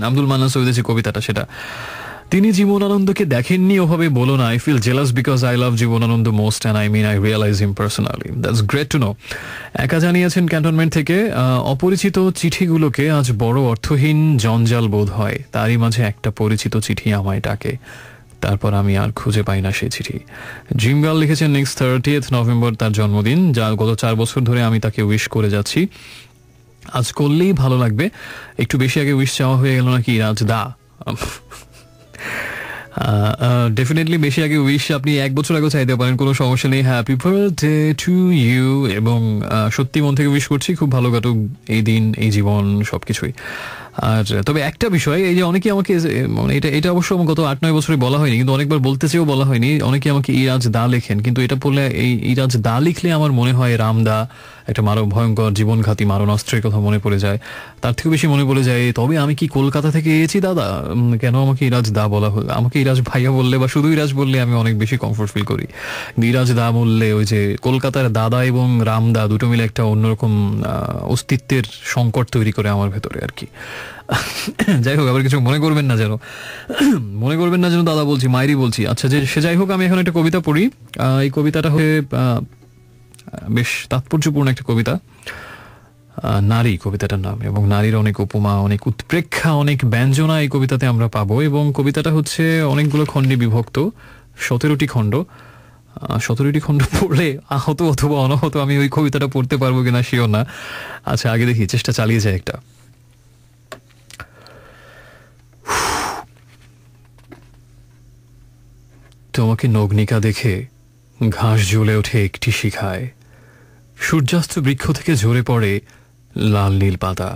আব্দুল মান্নান সৈয়দের যে কবিতাটা, সেটা তিনি জীবনানন্দকে দেখেননি ওভাবে বলো না, I feel jealous because I love Jibanananda most and I mean I realise him personally, that's great to know. একা জানিয়েছেন ক্যান্টনমেন্ট থেকে, অপরিচিত চিঠিগুলোকে আজ বড় অর্থহীন জঞ্জাল বোধ হয়, তারই মাঝে একটা পরিচিত চিঠি আমায় ডাকে, তারপর আমি আর খুঁজে পাই না সেই চিঠি। জিমগাল লিখেছেন নেক্সট 30th নভেম্বর তার জন্মদিন, যা গত 4 বছর ধরে আমি তাকে উইশ করে যাচ্ছি, আজ করলেই ভালো লাগবে। একটু বেশি আগে উইশ চাওয়া হয়ে গেল নাকি রাজ দা? ডেফিনেটলি বেশি আগে উইশ আপনি 1 বছর আগে চাইতে পারেন, কোনো সমস্যা নেই। হ্যাপি বার্থডে টু ইউ, এবং সত্যি মন থেকে উইশ করছি, খুব ভালো কাটুক এই দিন, এই জীবন, সবকিছুই। আর তবে একটা বিষয়, এই যে অনেকে আমাকে, মানে এটা অবশ্য গত 8-9 বছরে বলা হয়নি, কিন্তু অনেকবার বলতে চেয়েও বলা হয়নি, অনেকে আমাকে ইরাজ দা লেখেন, কিন্তু এটা পড়লে, এই ইরাজ দা লিখলে আমার মনে হয় রামদা, একটা ভয়ঙ্কর জীবনঘাতী মারণাস্ত্রের কথা মনে পড়ে যায়। তার থেকে বেশি মনে পড়ে যায়, তবে আমি কি কলকাতা থেকে এসেছি দাদা, কেন আমাকে ইরাজ দা বলা হলো? আমাকে ইরাজ ভাইয়া বললে বা শুধু ইরাজ বললে আমি অনেক বেশি কমফোর্ট ফিল করি। ইরাজ দা বললে ওই যে কলকাতার দাদা এবং রামদা দুটো মিলে একটা অন্যরকম অস্তিত্বের সংকট তৈরি করে আমার ভেতরে আর কি। যাই হোক, আবার কিছু মনে করবেন না যেন, দাদা বলছি, মায়েরই বলছি। আচ্ছা, যে সে যাই হোক, আমি এখন একটা কবিতা পড়ি। এই কবিতাটা হয়ে বেশ তাৎপর্যপূর্ণ একটা কবিতা, নারী কবিতাটার নাম, এবং নারীর অনেক উপমা, অনেক উৎপ্রেক্ষা, অনেক ব্যঞ্জনা এই কবিতাতে আমরা পাবো। এবং কবিতাটা হচ্ছে অনেকগুলো খণ্ডে বিভক্ত, 17টি খণ্ড। 17টি খণ্ড পড়লে আহত অথবা অনাহত আমি ওই কবিতাটা পড়তে পারবো কিনা শিওর না। আচ্ছা, আগে দেখি, চেষ্টা চালিয়ে যায় একটা। তোমাকে নগ্নিকা দেখে ঘাস জ্বলে ওঠে একটি শিখায়, সূর্যাস্ত বৃক্ষ থেকে ঝরে পড়ে লাল নীল পাতা,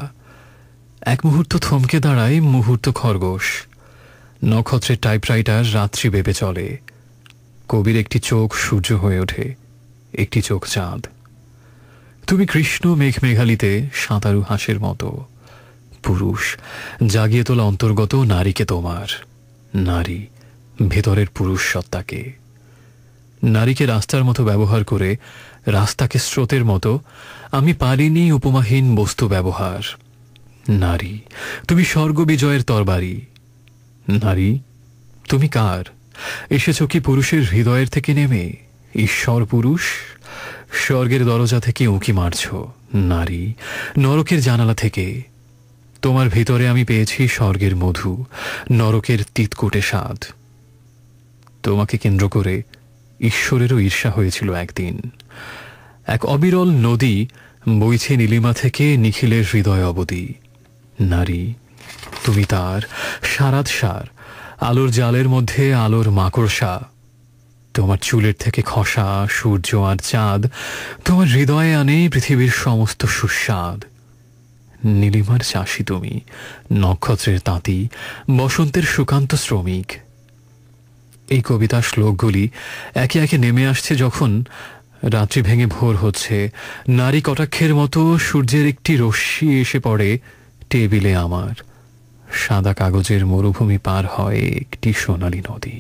এক মুহূর্ত থমকে দাঁড়ায় মুহূর্ত খরগোশ, নক্ষত্রের টাইপরাইটার রাত্রি ভেবে চলে, কবির একটি চোখ সূর্য হয়ে ওঠে, একটি চোখ চাঁদ। তুমি কৃষ্ণ মেঘ মেঘালিতে সাঁতারু হাঁসের মতো, পুরুষ জাগিয়ে তোলা অন্তর্গত নারীকে তোমার, নারী ভেতরের পুরুষ সত্তাকে। নারীকে রাস্তার মতো ব্যবহার করে রাস্তাকে স্রোতের মতো আমি পারিনি উপমাহীন বস্তু ব্যবহার। নারী তুমি স্বর্গ বিজয়ের তরবারি, নারী তুমি কার? এসেছ কি পুরুষের হৃদয়ের থেকে নেমে? ঈশ্বর পুরুষ স্বর্গের দরজা থেকে উঁকি মারছ, নারী নরকের জানালা থেকে। তোমার ভিতরে আমি পেয়েছি স্বর্গের মধু, নরকের তিতকুটে স্বাদ। তোমাকে কেন্দ্র করে ঈশ্বরেরও ঈর্ষা হয়েছিল একদিন। এক অবিরল নদী বইছে নীলিমা থেকে নিখিলের হৃদয় অবধি। নারী তুমি তার সারাত সার, আলোর জালের মধ্যে আলোর মাকড়সা। তোমার চুলের থেকে খসা সূর্য আর চাঁদ তোমার হৃদয়ে আনে পৃথিবীর সমস্ত সুস্বাদ। নীলিমার চাষি তুমি, নক্ষত্রের তাঁতি, বসন্তের সুকান্ত শ্রমিক। এই কবিতার শ্লোকগুলি একে একে নেমে আসছে যখন রাত্রি ভেঙে ভোর হচ্ছে। নারী কটাক্ষের মতো সূর্যের একটি রশ্মি এসে পড়ে টেবিলে আমার। সাদা কাগজের মরুভূমি পার হয় একটি সোনালী নদী।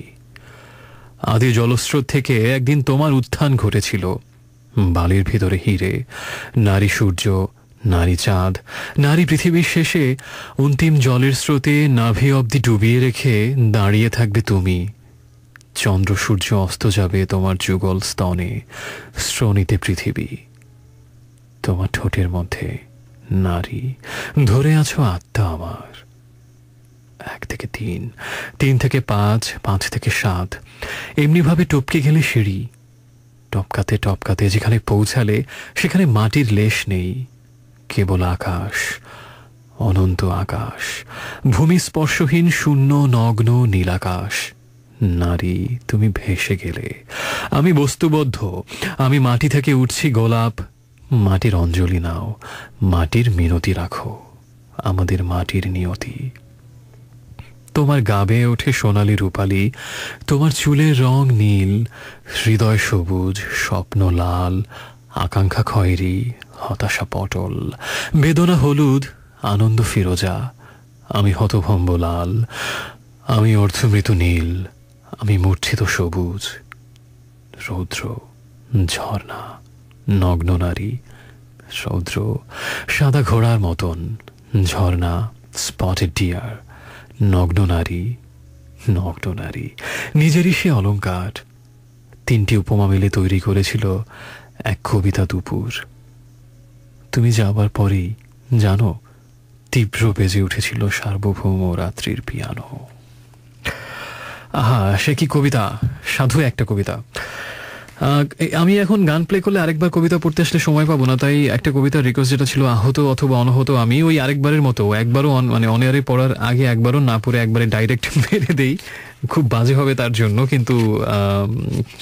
আদি জলস্রোত থেকে একদিন তোমার উত্থান ঘটেছিল, বালির ভিতরে হিরে। নারী সূর্য, নারী চাঁদ, নারী পৃথিবীর শেষে অন্তিম জলের স্রোতে নাভি অবধি ডুবিয়ে রেখে দাঁড়িয়ে থাকবে তুমি। চন্দ্র সূর্য অস্ত যাবে তোমার যুগল স্তনে, শ্রোণীতে পৃথিবী। তোমার ঠোঁটের মধ্যে নারী ধরে আছো আত্মা আমার। 1 থেকে 3, 3 থেকে 5, 5 থেকে 7, এমনিভাবে টপকে গেলে সিঁড়ি। টপকাতে টপকাতে যেখানে পৌঁছালে সেখানে মাটির লেশ নেই, কেবল আকাশ, অনন্ত আকাশ, ভূমি স্পর্শহীন শূন্য নগ্ন নীলাকাশ। নারী তুমি ভেসে গেলে, আমি বস্তুবদ্ধ, আমি মাটি থেকে উঠছি গোলাপ। মাটির অঞ্জলি নাও, মাটির মিনতি রাখো, আমাদের মাটির নিয়তি। তোমার গা বেয়ে ওঠে সোনালি রূপালি, তোমার চুলের রং নীল, হৃদয় সবুজ, স্বপ্ন লাল, আকাঙ্ক্ষা খয়েরি, হতাশা পটল, বেদনা হলুদ, আনন্দ ফিরোজা। আমি হতভম্ব লাল, আমি অর্ধমৃত নীল, আমি মূর্ছিত সবুজ। রৌদ্র, ঝর্ণা, নগ্ন নারী, রৌদ্র সাদা ঘোড়ার মতন, ঝর্ণা স্পটেড ডিয়ার, নগ্ন নারী, নগ্ন নারী, নিজেরই সে অলংকার। তিনটি উপমা মিলে তৈরি করেছিল এক কবিতা দুপুর। তুমি যাবার পরেই জানো তীব্র বেজে উঠেছিল সার্বভৌম রাত্রির পিয়ানো। আহা, সে কি কবিতা, সাধু একটা কবিতা। আমি এখন গান প্লে করলে আরেকবার কবিতা পড়তে আসলে সময় পাবো না, তাই একটা কবিতার রিকোয়েস্ট যেটা ছিল আহত অথবা অনাহত, আমি ওই আরেকবারের মতো একবারও মানে অনেয়ারে পড়ার আগে একবারও না পড়ে একবারে ডাইরেক্ট মেরে দেই। খুব বাজে হবে তার জন্য, কিন্তু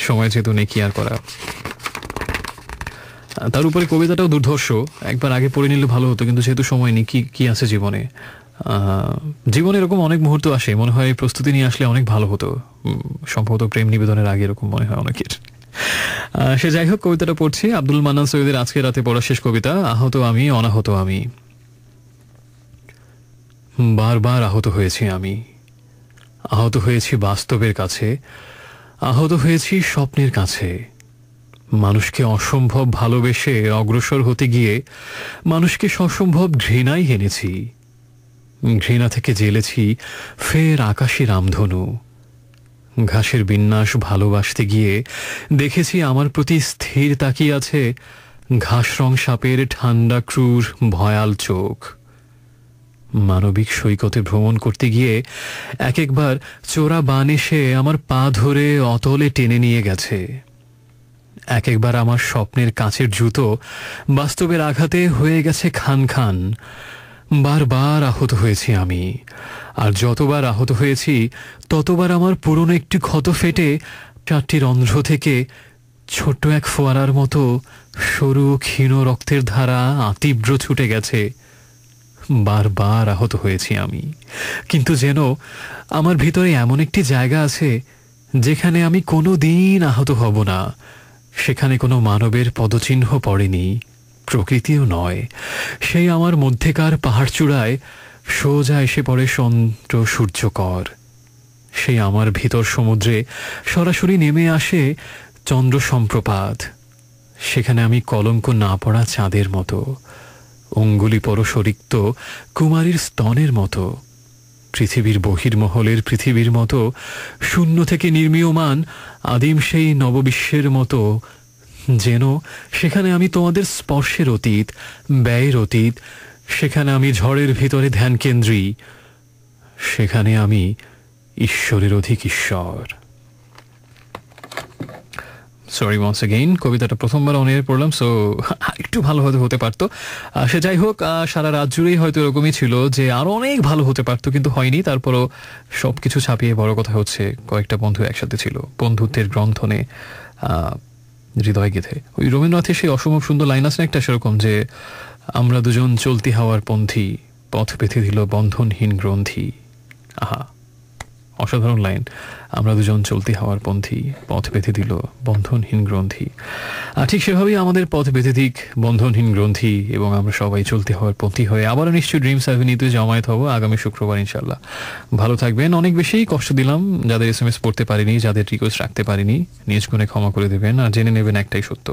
সময় যেহেতু নেই কি আর করা। তার উপরে কবিতাটাও দুর্ধর্ষ, একবার আগে পড়ে নিলে ভালো হতো, কিন্তু যেহেতু সময় নেই। কি আছে জীবনে, জীবনে এরকম অনেক মুহূর্ত আসে মনে হয় প্রস্তুতি নিয়ে আসলে অনেক ভালো হতো, সম্ভবত প্রেম নিবেদনের আগে এরকম মনে হয় অনেকের। সে যাই হোক, কবিতাটা পড়ছি। আব্দুল মান্নান সৈয়দের আজকে রাতে পড়া শেষ কবিতা, আহত আমি অনাহত আমি। বারবার আহত হয়েছি আমি, আহত হয়েছি বাস্তবের কাছে, আহত হয়েছি স্বপ্নের কাছে। মানুষকে অসম্ভব ভালোবেসে অগ্রসর হতে গিয়ে মানুষকে সসম্ভব ঘৃণাই এনেছি। ঘৃণা থেকে জেলেছি ফের আকাশী রামধনু। ঘাসের বিন্যাস ভালোবাসতে গিয়ে দেখেছি আমার প্রতি স্থির তাকিয়ে আছে ঘাস রং সাপের ঠান্ডা ক্রূর ভয়াল চোখ। মানবিক সৈকতে ভ্রমণ করতে গিয়ে এক একবার চোরা বান এসে আমার পা ধরে অতলে টেনে নিয়ে গেছে। এক একবার আমার স্বপ্নের কাঁচের জুতো বাস্তবের আঘাতে হয়ে গেছে খান খান। বারবার আহত হয়েছি আমি, আর যতবার আহত হয়েছি ততবার আমার পুরনো একটি ক্ষত ফেটে চারটি রন্ধ্র থেকে ছোট্ট এক ফোয়ারার মতো সরু ক্ষীণ রক্তের ধারা আতীব্র ছুটে গেছে। বারবার আহত হয়েছি আমি, কিন্তু যেন আমার ভিতরে এমন একটি জায়গা আছে যেখানে আমি কোনো দিন আহত হব না। সেখানে কোনো মানবের পদচিহ্ন পড়েনি, প্রকৃতিও নয়। সেই আমার মধ্যেকার পাহাড় চূড়ায় সোজা এসে পড়ে চন্দ্র সূর্যকর। সেই আমার ভিতর সমুদ্রে সরাসরি নেমে আসে চন্দ্র সম্প্রপাত। সেখানে আমি কলঙ্ক না পড়া চাঁদের মতো, অঙ্গুলি পরশরিক্ত কুমারীর স্তনের মতো, পৃথিবীর বহির্মহলের পৃথিবীর মতো, শূন্য থেকে নির্মীয়মান আদিম সেই নববিশ্বের মতো। যেন সেখানে আমি তোমাদের স্পর্শের অতীত, ব্যয়ের অতীত। সেখানে আমি ঝড়ের ভিতরে ধ্যান কেন্দ্রী। সেখানে আমি ঈশ্বরের অধিক ঈশ্বর। সরি ওয়ান্স অ্যাগেইন, কবিতাটা প্রথমবার অন এয়ার পড়লাম, সো একটু ভালো হতে পারতো। সে যাই হোক, সারা রাত জুড়েই হয়তো এরকমই ছিল যে আরো অনেক ভালো হতে পারতো, কিন্তু হয়নি। তারপরও সবকিছু ছাপিয়ে বড় কথা হচ্ছে কয়েকটা বন্ধু একসাথে ছিল, বন্ধুত্বের গ্রন্থনে হৃদয় গেঁথে। ওই রবীন্দ্রনাথের সেই অসম্ভব সুন্দর লাইন আছে একটা সেরকম, যে আমরা দুজন চলতি হওয়ার পন্থী, পথ বেঁধে দিল বন্ধনহীন গ্রন্থি। আহা, অসাধারণ লাইন। আমরা দুজন চলতি হওয়ার পন্থী, পথ বেঁধে দিল বন্ধনহীন গ্রন্থি। আর ঠিক সেভাবেই আমাদের পথ বেঁধে দিক বন্ধনহীন গ্রন্থি, এবং আমরা সবাই চলতি হওয়ার পন্থী হয়ে আবারও নিশ্চয়ই ড্রিমস অ্যাভিনিউতে জমায়েত হবো আগামী শুক্রবার ইনশাল্লাহ। ভালো থাকবেন। অনেক বেশি কষ্ট দিলাম যাদের SMS পড়তে পারিনি, যাদের রিকোয়েস্ট রাখতে পারিনি, নিজ গুণে ক্ষমা করে দেবেন। আর জেনে নেবেন একটাই সত্য,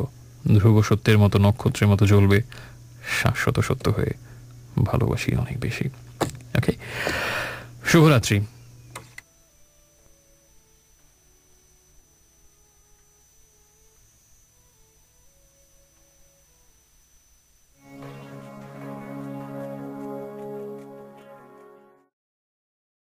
ধ্রুব সত্যের মতো নক্ষত্রের মতো জ্বলবে শাশ্বত সত্য হয়ে। ভালোবাসি অনেক বেশি। ওকে, শুভরাত্রি।